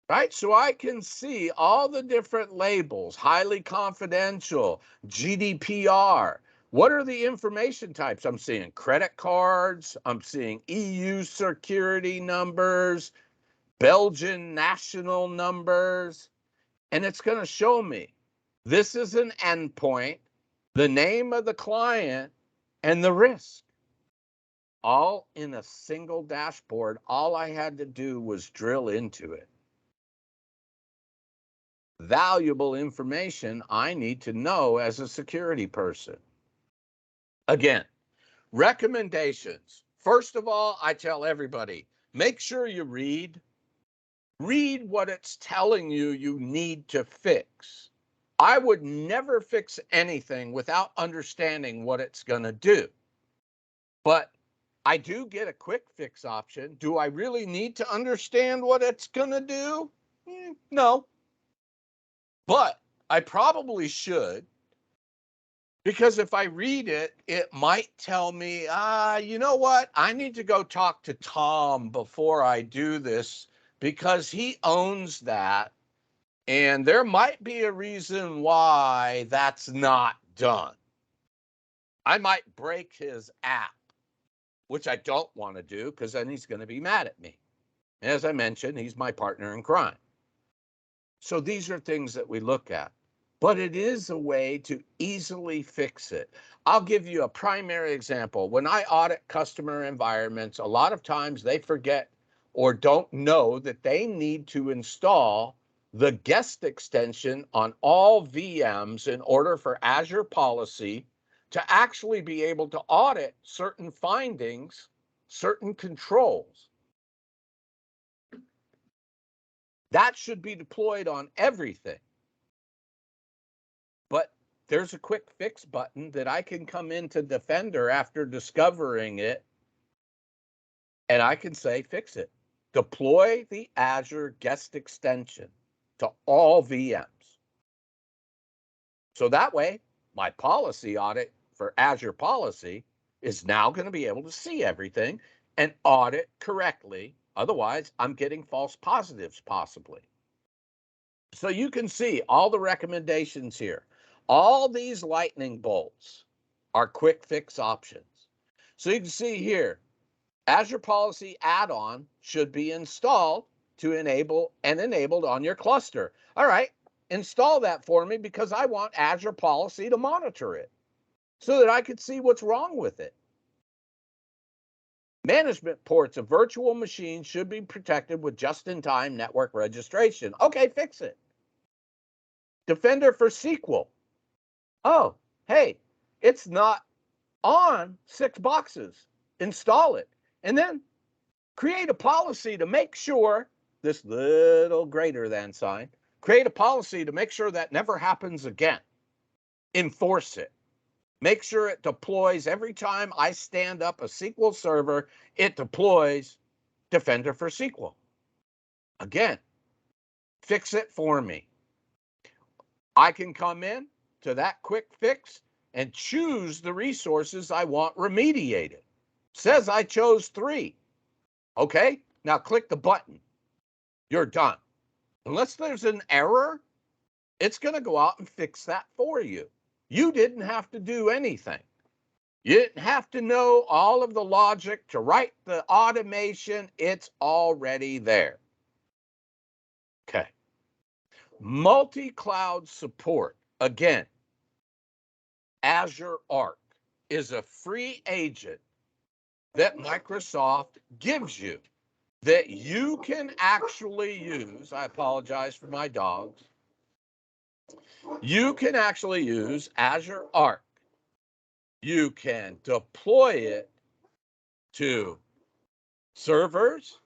right? So I can see all the different labels, highly confidential, GDPR. What are the information types? I'm seeing credit cards, I'm seeing EU security numbers, Belgian national numbers, and it's going to show me this is an endpoint, the name of the client, and the risk. All in a single dashboard. All I had to do was drill into it. Valuable information I need to know as a security person. Again, recommendations. First of all, I tell everybody, make sure you read what it's telling you you need to fix. I would never fix anything without understanding what it's going to do. But I do get a quick fix option. Do I really need to understand what it's going to do? No. But I probably should Because if I read it, it might tell me, you know what? I need to go talk to Tom before I do this because he owns that. And there might be a reason why that's not done. I might break his app, which I don't want to do because then he's going to be mad at me. As I mentioned, he's my partner in crime. So these are things that we look at, but it is a way to easily fix it. I'll give you a primary example. When I audit customer environments, a lot of times they forget or don't know that they need to install the guest extension on all VMs in order for Azure Policy to actually be able to audit certain findings, certain controls. That should be deployed on everything. But there's a quick fix button that I can come into Defender after discovering it, and I can say, fix it. Deploy the Azure guest extension to all VMs. So that way, my policy audit for Azure Policy is now going to be able to see everything and audit correctly. Otherwise, I'm getting false positives possibly. So you can see all the recommendations here. All these lightning bolts are quick fix options. So you can see here, Azure Policy add-on should be installed to enable and enabled on your cluster. All right, install that for me because I want Azure Policy to monitor it so that I could see what's wrong with it. Management ports of virtual machines should be protected with just-in-time network registration. Okay, fix it. Defender for SQL. Oh, hey, it's not on 6 boxes. Install it. And then create a policy to make sure, this little greater than sign, create a policy to make sure that never happens again. Enforce it. Make sure it deploys every time I stand up a SQL server, it deploys Defender for SQL. Again, fix it for me. I can come in to that quick fix and choose the resources I want remediated. Says I chose 3. Okay, now click the button. You're done. Unless there's an error, it's going to go out and fix that for you. You didn't have to do anything. You didn't have to know all of the logic to write the automation. It's already there. Okay. Multi-cloud support. Again, Azure Arc is a free agent that Microsoft gives you that you can actually use. I apologize for my dogs. You can actually use Azure Arc. You can deploy it to servers,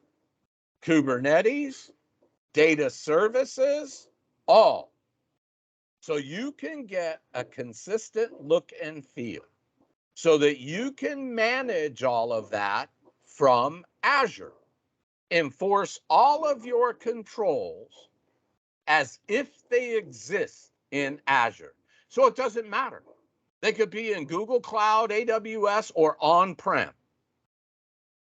Kubernetes, data services, all. So you can get a consistent look and feel so that you can manage all of that from Azure. Enforce all of your controls as if they exist in Azure. So it doesn't matter. They could be in Google Cloud, AWS, or on-prem.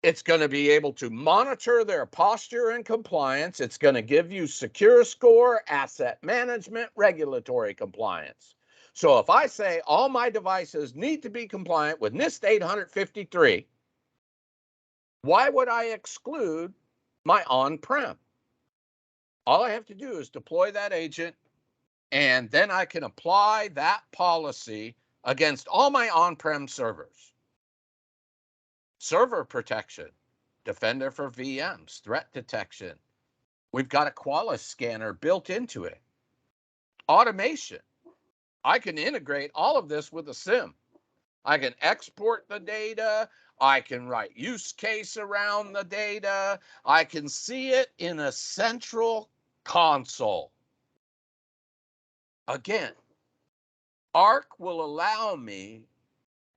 It's going to be able to monitor their posture and compliance. It's going to give you secure score, asset management, regulatory compliance. So if I say all my devices need to be compliant with NIST 853, why would I exclude my on-prem? All I have to do is deploy that agent, and then I can apply that policy against all my on-prem servers. Server protection, Defender for VMs, threat detection. We've got a Qualys scanner built into it. Automation. I can integrate all of this with a SIEM. I can export the data. I can write use case around the data. I can see it in a central console. Again, Arc will allow me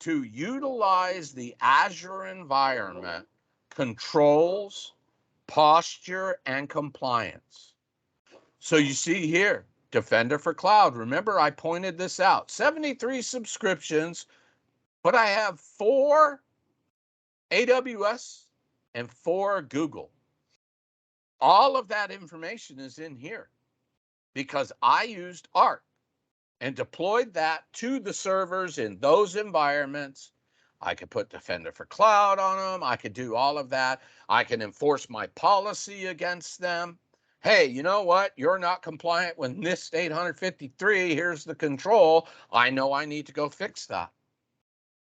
to utilize the Azure environment, controls, posture, and compliance. So you see here, Defender for Cloud. Remember, I pointed this out. 73 subscriptions, but I have 4 AWS and 4 Google. All of that information is in here because I used Arc and deployed that to the servers in those environments. I could put Defender for Cloud on them. I could do all of that. I can enforce my policy against them. Hey, you know what? You're not compliant with NIST 853. Here's the control. I know I need to go fix that.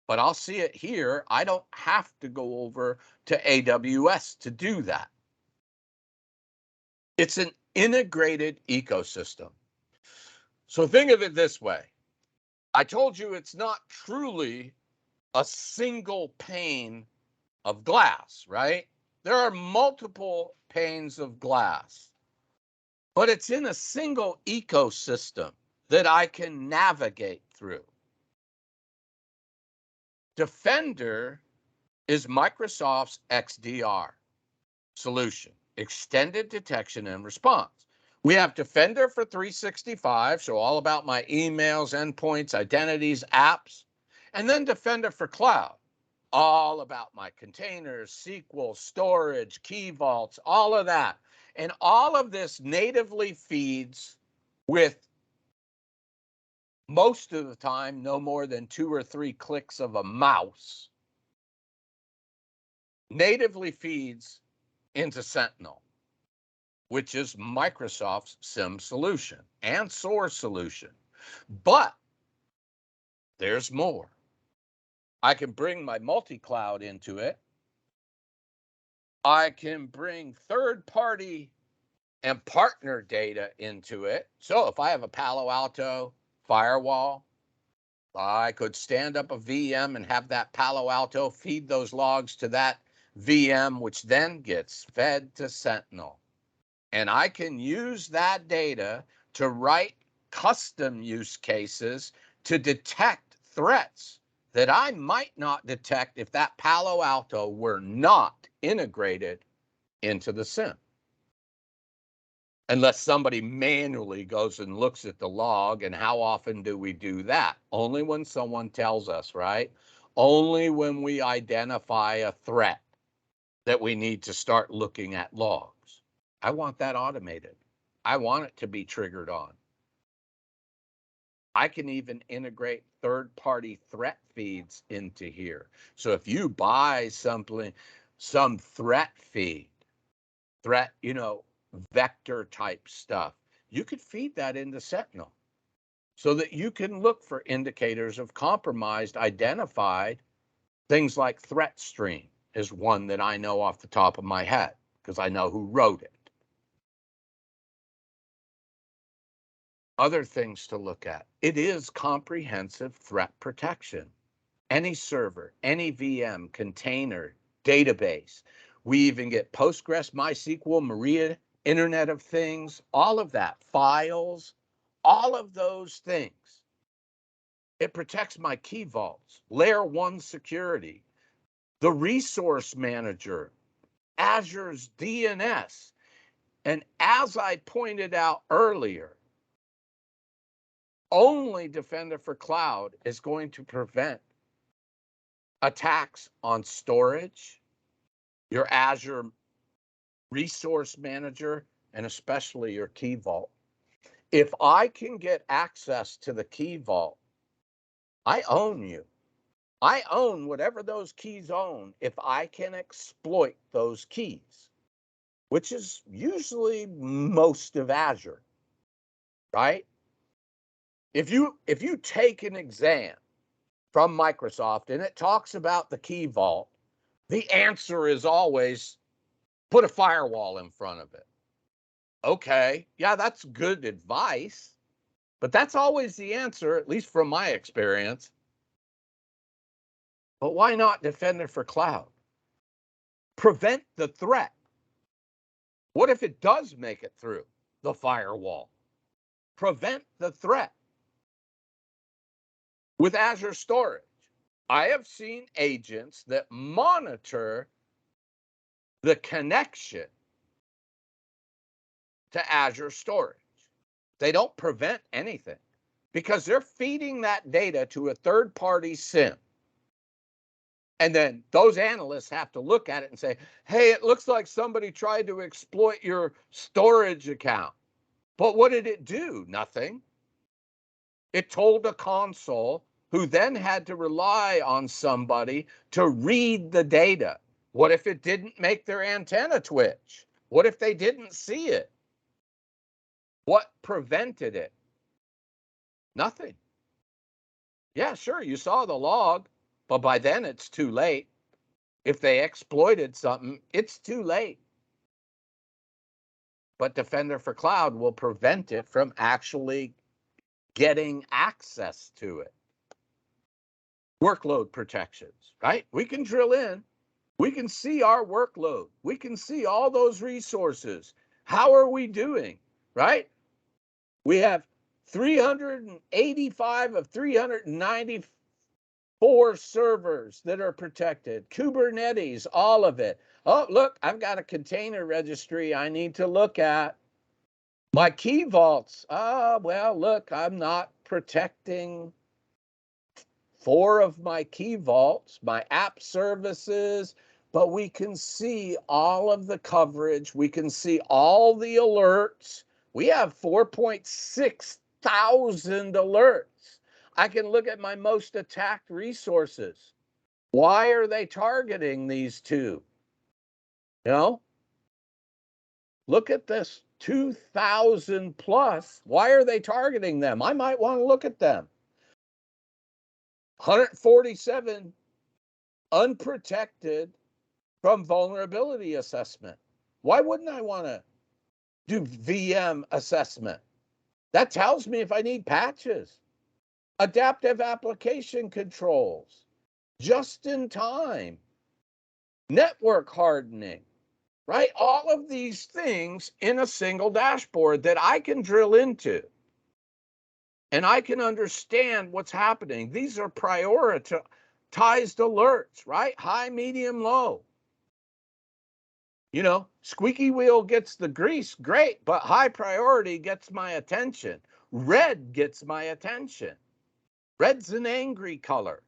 But I'll see it here. I don't have to go over to AWS to do that. It's an integrated ecosystem. So think of it this way. I told you it's not truly a single pane of glass, right? There are multiple panes of glass, but it's in a single ecosystem that I can navigate through. Defender is Microsoft's XDR solution, Extended Detection and Response. We have Defender for 365, so all about my emails, endpoints, identities, apps. And then Defender for Cloud, all about my containers, SQL, storage, key vaults, all of that. And all of this natively feeds with, most of the time, no more than 2 or 3 clicks of a mouse, natively feeds into Sentinel, which is Microsoft's SIEM solution and SOAR solution. But there's more. I can bring my multi-cloud into it. I can bring third-party and partner data into it. So if I have a Palo Alto firewall, I could stand up a VM and have that Palo Alto feed those logs to that VM, which then gets fed to Sentinel. And I can use that data to write custom use cases to detect threats that I might not detect if that Palo Alto were not integrated into the SIEM. Unless somebody manually goes and looks at the log, and how often do we do that? Only when someone tells us, right? Only when we identify a threat that we need to start looking at logs. I want that automated. I want it to be triggered on. I can even integrate third-party threat feeds into here. So if you buy something, some threat feed, vector type stuff, you could feed that into Sentinel so that you can look for indicators of compromised, identified things like threat stream is one that I know off the top of my head because I know who wrote it. Other things to look at. It is comprehensive threat protection. Any server, any VM, container, database. We even get Postgres, MySQL, Maria, Internet of Things, all of that, files, all of those things. It protects my key vaults, layer 1 security, the resource manager, Azure's DNS. And as I pointed out earlier, only Defender for Cloud is going to prevent attacks on storage, your Azure Resource Manager, and especially your key vault. If I can get access to the key vault, I own you. I own whatever those keys own if I can exploit those keys, which is usually most of Azure, right? If you take an exam from Microsoft and it talks about the key vault, the answer is always put a firewall in front of it. Okay, yeah, that's good advice, but that's always the answer, at least from my experience. But why not Defender for Cloud? Prevent the threat. What if it does make it through the firewall? Prevent the threat. With Azure Storage, I have seen agents that monitor the connection to Azure Storage. They don't prevent anything because they're feeding that data to a third-party SIEM. And then those analysts have to look at it and say, hey, it looks like somebody tried to exploit your storage account. But what did it do? Nothing. It told a console who then had to rely on somebody to read the data. What if it didn't make their antenna twitch? What if they didn't see it? What prevented it? Nothing. Yeah, sure, you saw the log, but by then it's too late. If they exploited something, it's too late. But Defender for Cloud will prevent it from actually getting access to it. Workload protections, right? We can drill in. We can see our workload. We can see all those resources. How are we doing, right? We have 385 of 394 servers that are protected. Kubernetes, all of it. Oh, look, I've got a container registry I need to look at. My key vaults. Well, look, I'm not protecting 4 of my key vaults, my app services, but we can see all of the coverage. We can see all the alerts. We have 4.6 thousand alerts. I can look at my most attacked resources. Why are they targeting these two? You know, look at this 2,000 plus. Why are they targeting them? I might want to look at them. 147 unprotected from vulnerability assessment. Why wouldn't I want to do VM assessment? That tells me if I need patches, adaptive application controls, just in time, network hardening, right? All of these things in a single dashboard that I can drill into. And I can understand what's happening. These are prioritized alerts, right? High, medium, low. You know, squeaky wheel gets the grease, great, but high priority gets my attention. Red gets my attention. Red's an angry color.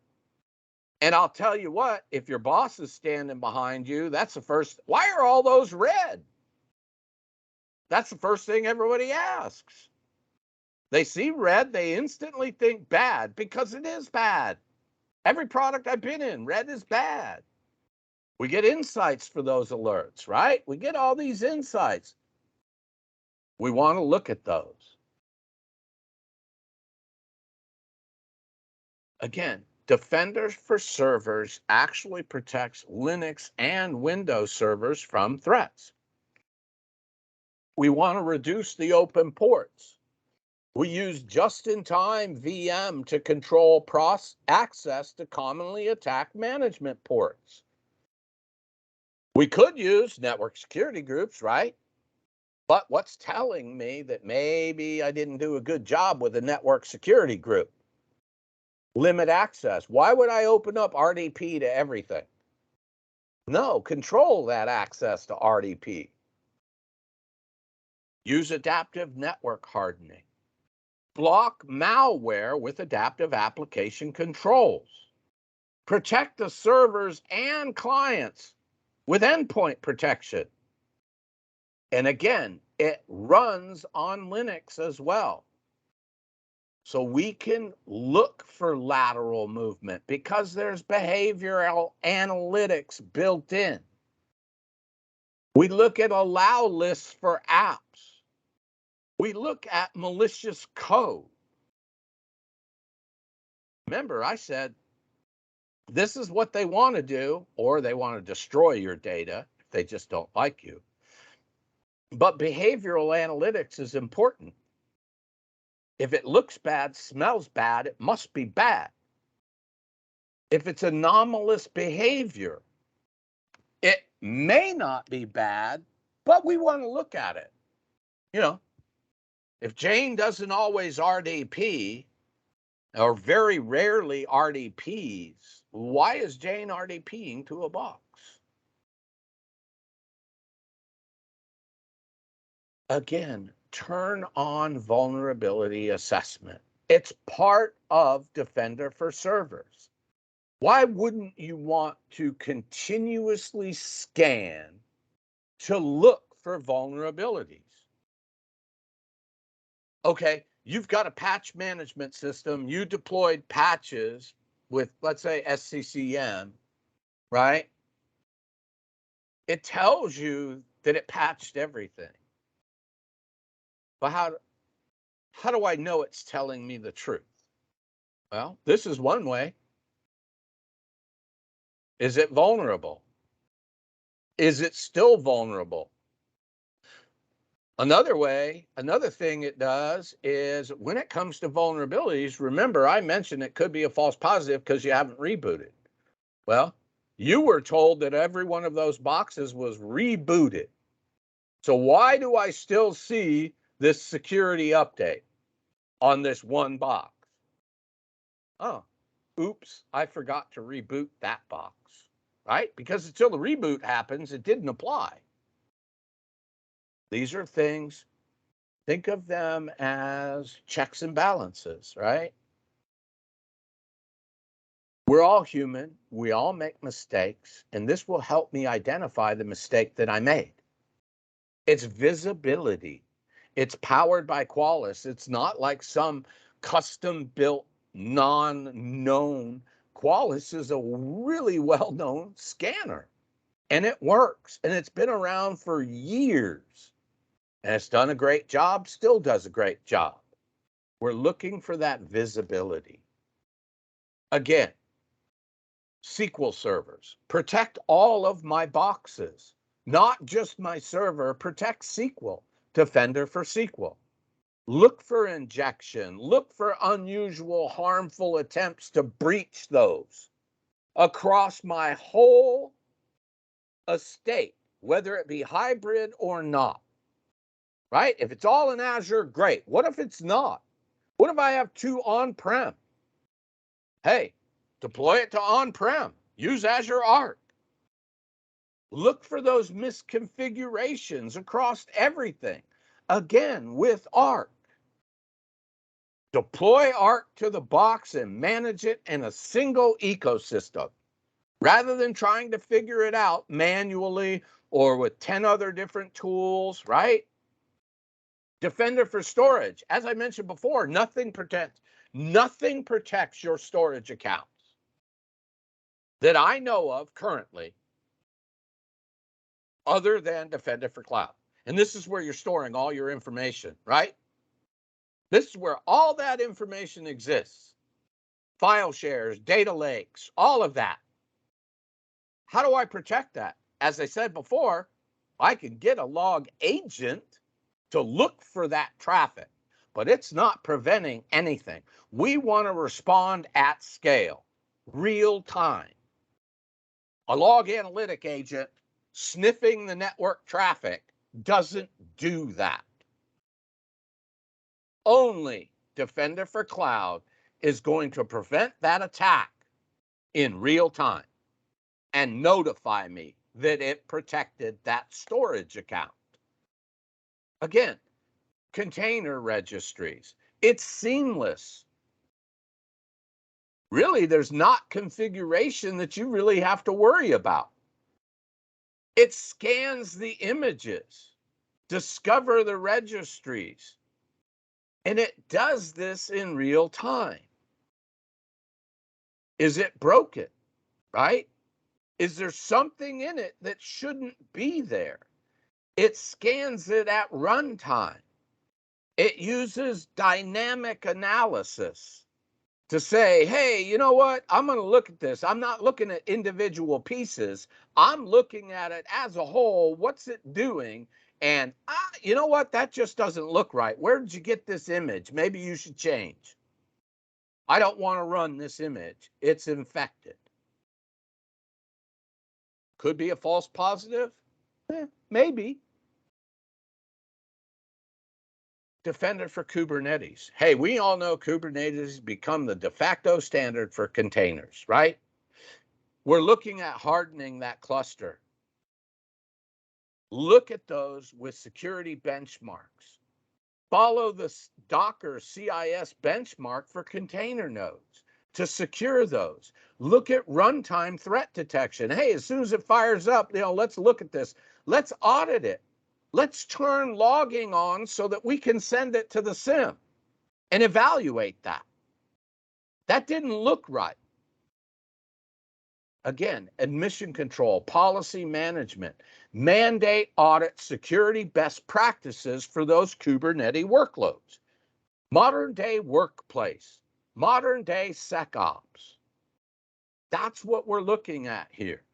And I'll tell you what, if your boss is standing behind you, that's the first, why are all those red? That's the first thing everybody asks. They see red, they instantly think bad because it is bad. Every product I've been in, red is bad. We get insights for those alerts, right? We get all these insights. We want to look at those. Again, Defender for Servers actually protects Linux and Windows servers from threats. We want to reduce the open ports. We use just-in-time VM to control access to commonly attacked management ports. We could use network security groups, right? But what's telling me that maybe I didn't do a good job with a network security group? Limit access. Why would I open up RDP to everything? No, control that access to RDP. Use adaptive network hardening. Block malware with adaptive application controls. Protect the servers and clients with endpoint protection. And again, it runs on Linux as well. So we can look for lateral movement because there's behavioral analytics built in. We look at allow lists for apps. We look at malicious code. Remember, I said, this is what they want to do, or they want to destroy your data if they just don't like you. But behavioral analytics is important. If it looks bad, smells bad, it must be bad. If it's anomalous behavior, it may not be bad, but we want to look at it. You know, if Jane doesn't always RDP, or very rarely RDPs, why is Jane RDPing to a box? Again, turn on vulnerability assessment. It's part of Defender for servers. Why wouldn't you want to continuously scan to look for vulnerabilities? Okay, you've got a patch management system. You deployed patches with, let's say, SCCM, right? It tells you that it patched everything. But how do I know it's telling me the truth? Well, this is one way. Is it vulnerable? Is it still vulnerable? Another way, another thing it does is when it comes to vulnerabilities, remember I mentioned it could be a false positive because you haven't rebooted. Well, you were told that every one of those boxes was rebooted. So why do I still see this security update on this one box? Oh, oops, I forgot to reboot that box, right? Because until the reboot happens, it didn't apply. These are things, think of them as checks and balances, right? We're all human. We all make mistakes, and this will help me identify the mistake that I made. It's visibility. It's powered by Qualys. It's not like some custom-built, non-known. Qualys is a really well-known scanner, and it works, and it's been around for years. And it's done a great job, still does a great job. We're looking for that visibility. Again, SQL servers. Protect all of my boxes, not just my server. Protect SQL. Defender for SQL. Look for injection. Look for unusual, harmful attempts to breach those across my whole estate, whether it be hybrid or not. Right? If it's all in Azure, great. What if it's not? What if I have two on-prem? Hey, deploy it to on-prem. Use Azure Arc. Look for those misconfigurations across everything. Again, with Arc. Deploy Arc to the box and manage it in a single ecosystem, rather than trying to figure it out manually or with 10 other different tools, right? Defender for storage. As I mentioned before, nothing protects your storage accounts that I know of currently other than Defender for Cloud. And this is where you're storing all your information, right? This is where all that information exists. File shares, data lakes, all of that. How do I protect that? As I said before, I can get a log agent to look for that traffic, but it's not preventing anything. We want to respond at scale, real time. A log analytic agent sniffing the network traffic doesn't do that. Only Defender for Cloud is going to prevent that attack in real time and notify me that it protected that storage account. Again, container registries. It's seamless. Really, there's not configuration that you really have to worry about. It scans the images, discover the registries, and it does this in real time. Is it broken, right? Is there something in it that shouldn't be there? It scans it at runtime. It uses dynamic analysis to say, hey, you know what? I'm going to look at this. I'm not looking at individual pieces. I'm looking at it as a whole. What's it doing? And you know what? That just doesn't look right. Where did you get this image? Maybe you should change. I don't want to run this image. It's infected. Could be a false positive. Maybe. Defender for Kubernetes. Hey, we all know Kubernetes has become the de facto standard for containers, right? We're looking at hardening that cluster. Look at those with security benchmarks. Follow the Docker CIS benchmark for container nodes to secure those. Look at runtime threat detection. Hey, as soon as it fires up, let's look at this. Let's audit it. Let's turn logging on so that we can send it to the SIEM and evaluate that. That didn't look right. Again, admission control, policy management, mandate audit security best practices for those Kubernetes workloads. Modern day workplace, modern day SecOps. That's what we're looking at here,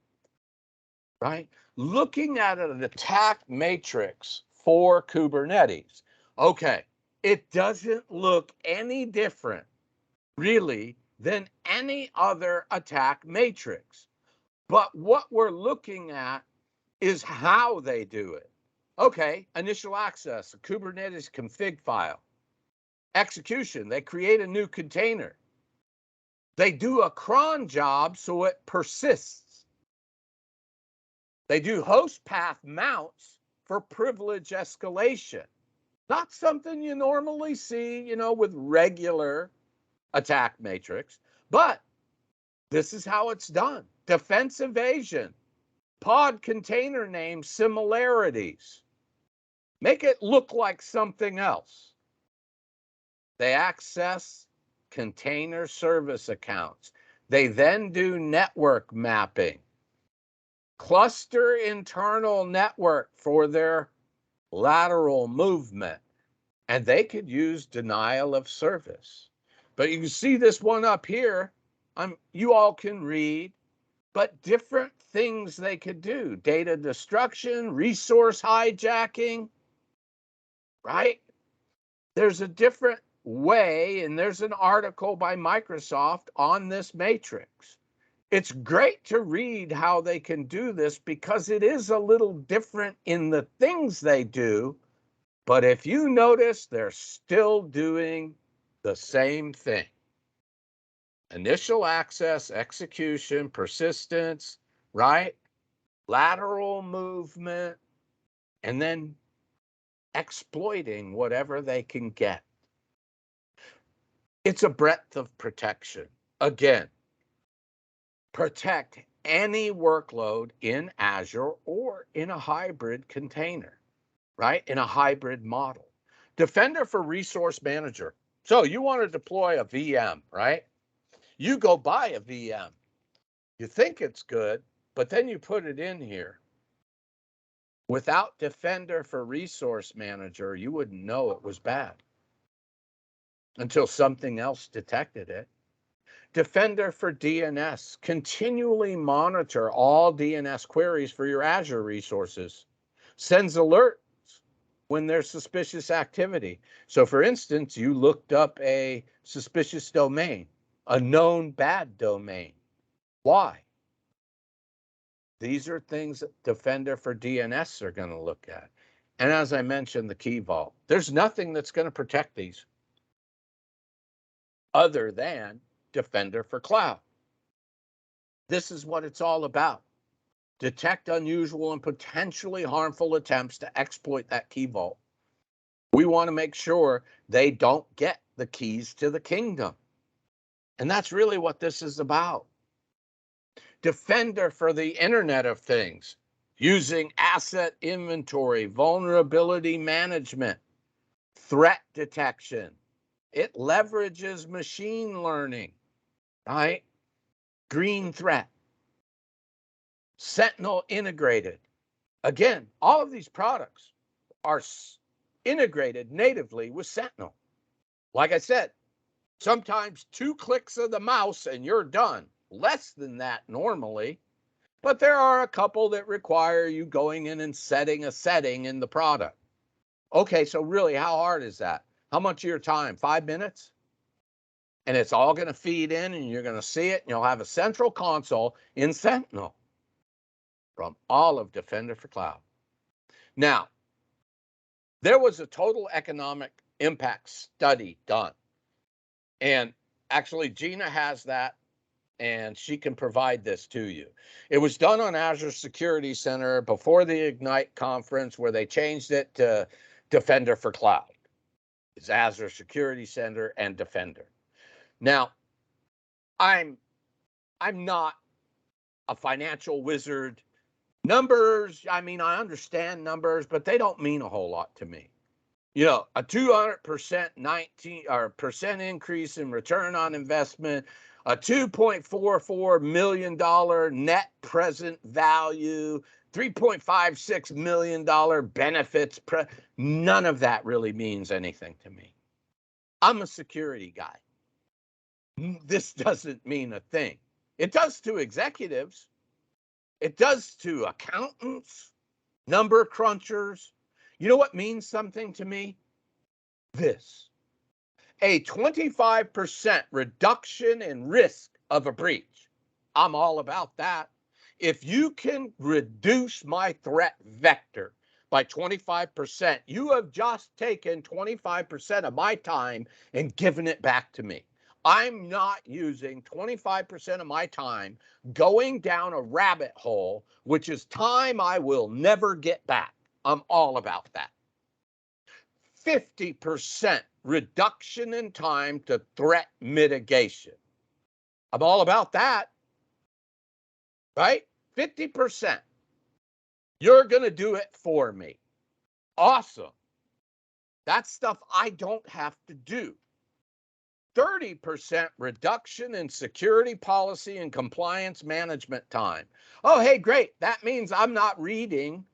right? Looking at an attack matrix for Kubernetes. Okay, it doesn't look any different, really, than any other attack matrix. But what we're looking at is how they do it. Okay, initial access, a Kubernetes config file. Execution, they create a new container. They do a cron job so it persists. They do host path mounts for privilege escalation. Not something you normally see, with regular attack matrix, but this is how it's done. Defense evasion, pod container name similarities. Make it look like something else. They access container service accounts. They then do network mapping. Cluster internal network for their lateral movement. And they could use denial of service. But you can see this one up here. You all can read, but different things they could do. Data destruction, resource hijacking, right? There's a different way, and there's an article by Microsoft on this matrix. It's great to read how they can do this because it is a little different in the things they do. But if you notice, they're still doing the same thing. Initial access, execution, persistence, right? Lateral movement, and then exploiting whatever they can get. It's a breadth of protection. Again, protect any workload in Azure or in a hybrid container, right? In a hybrid model. Defender for Resource Manager. So you want to deploy a VM, right? You go buy a VM. You think it's good, but then you put it in here. Without Defender for Resource Manager, you wouldn't know it was bad until something else detected it. Defender for DNS. Continually monitor all DNS queries for your Azure resources. Sends alerts when there's suspicious activity. So for instance, you looked up a suspicious domain, a known bad domain. Why? These are things that Defender for DNS are going to look at. And as I mentioned, the key vault. There's nothing that's going to protect these other than Defender for Cloud. This is what it's all about. Detect unusual and potentially harmful attempts to exploit that key vault. We want to make sure they don't get the keys to the kingdom. And that's really what this is about. Defender for the Internet of Things, using asset inventory, vulnerability management, threat detection. It leverages machine learning, right? Green threat. Sentinel integrated. Again, all of these products are integrated natively with Sentinel. Like I said, sometimes 2 clicks of the mouse and you're done. Less than that normally, but there are a couple that require you going in and setting a setting in the product. Okay, so really, how hard is that? How much of your time? 5 minutes? And it's all going to feed in and you're going to see it and you'll have a central console in Sentinel from all of Defender for Cloud. Now, there was a total economic impact study done. And actually, Gina has that, and she can provide this to you. It was done on Azure Security Center before the Ignite conference where they changed it to Defender for Cloud. is Azure Security Center and Defender. Now, I'm not a financial wizard. Numbers, I mean, I understand numbers, but they don't mean a whole lot to me. You know, a 200% percent increase in return on investment, a $2.44 million net present value, $3.56 million benefits. None of that really means anything to me. I'm a security guy. This doesn't mean a thing. It does to executives. It does to accountants, number crunchers. You know what means something to me? This. A 25% reduction in risk of a breach. I'm all about that. If you can reduce my threat vector by 25%, you have just taken 25% of my time and given it back to me. I'm not using 25% of my time going down a rabbit hole, which is time I will never get back. I'm all about that. 50% reduction in time to threat mitigation. I'm all about that, right? 50%. You're going to do it for me. Awesome. That's stuff I don't have to do. 30% reduction in security policy and compliance management time. Oh, hey, great. That means I'm not reading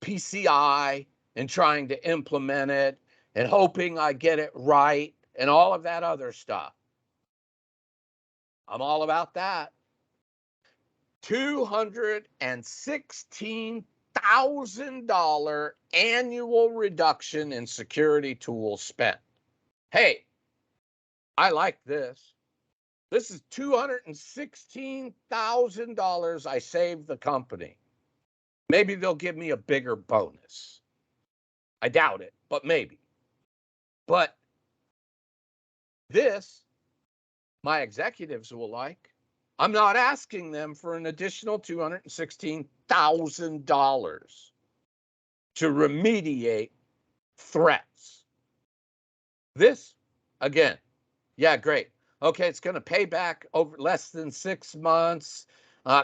PCI and trying to implement it and hoping I get it right and all of that other stuff. I'm all about that. $216,000 annual reduction in security tools spent. Hey, I like this. This is $216,000 I saved the company. Maybe they'll give me a bigger bonus. I doubt it, but maybe. But this, my executives will like. I'm not asking them for an additional $216,000 to remediate threats. This, again, yeah, great. Okay, it's going to pay back over less than 6 months.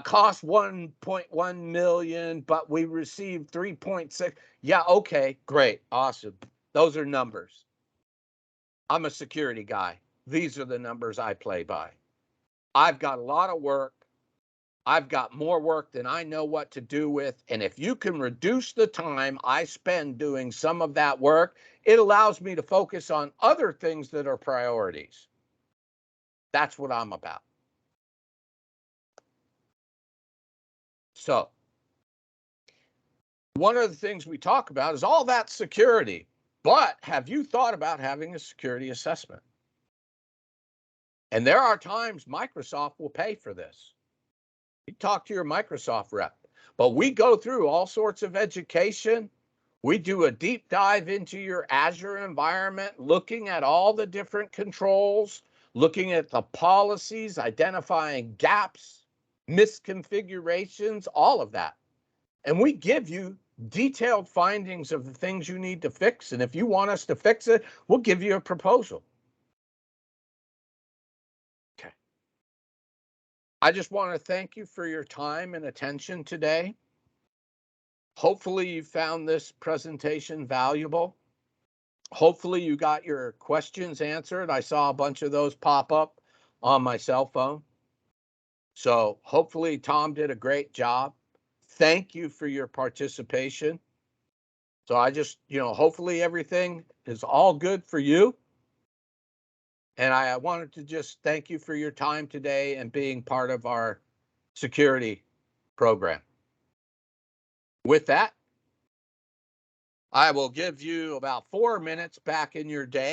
Cost 1.1 million, but we received 3.6. Yeah, okay, great, awesome. Those are numbers. I'm a security guy. These are the numbers I play by. I've got a lot of work. I've got more work than I know what to do with. And if you can reduce the time I spend doing some of that work, it allows me to focus on other things that are priorities. That's what I'm about. So, one of the things we talk about is all that security. But have you thought about having a security assessment? And there are times Microsoft will pay for this. You talk to your Microsoft rep. But we go through all sorts of education. We do a deep dive into your Azure environment, looking at all the different controls, looking at the policies, identifying gaps, misconfigurations, all of that. And we give you detailed findings of the things you need to fix. And if you want us to fix it, we'll give you a proposal. Okay. I just want to thank you for your time and attention today. Hopefully you found this presentation valuable. Hopefully you got your questions answered. I saw a bunch of those pop up on my cell phone. So hopefully Tom did a great job. Thank you for your participation. So I just, hopefully everything is all good for you. And I wanted to just thank you for your time today and being part of our security program. With that, I will give you about 4 minutes back in your day.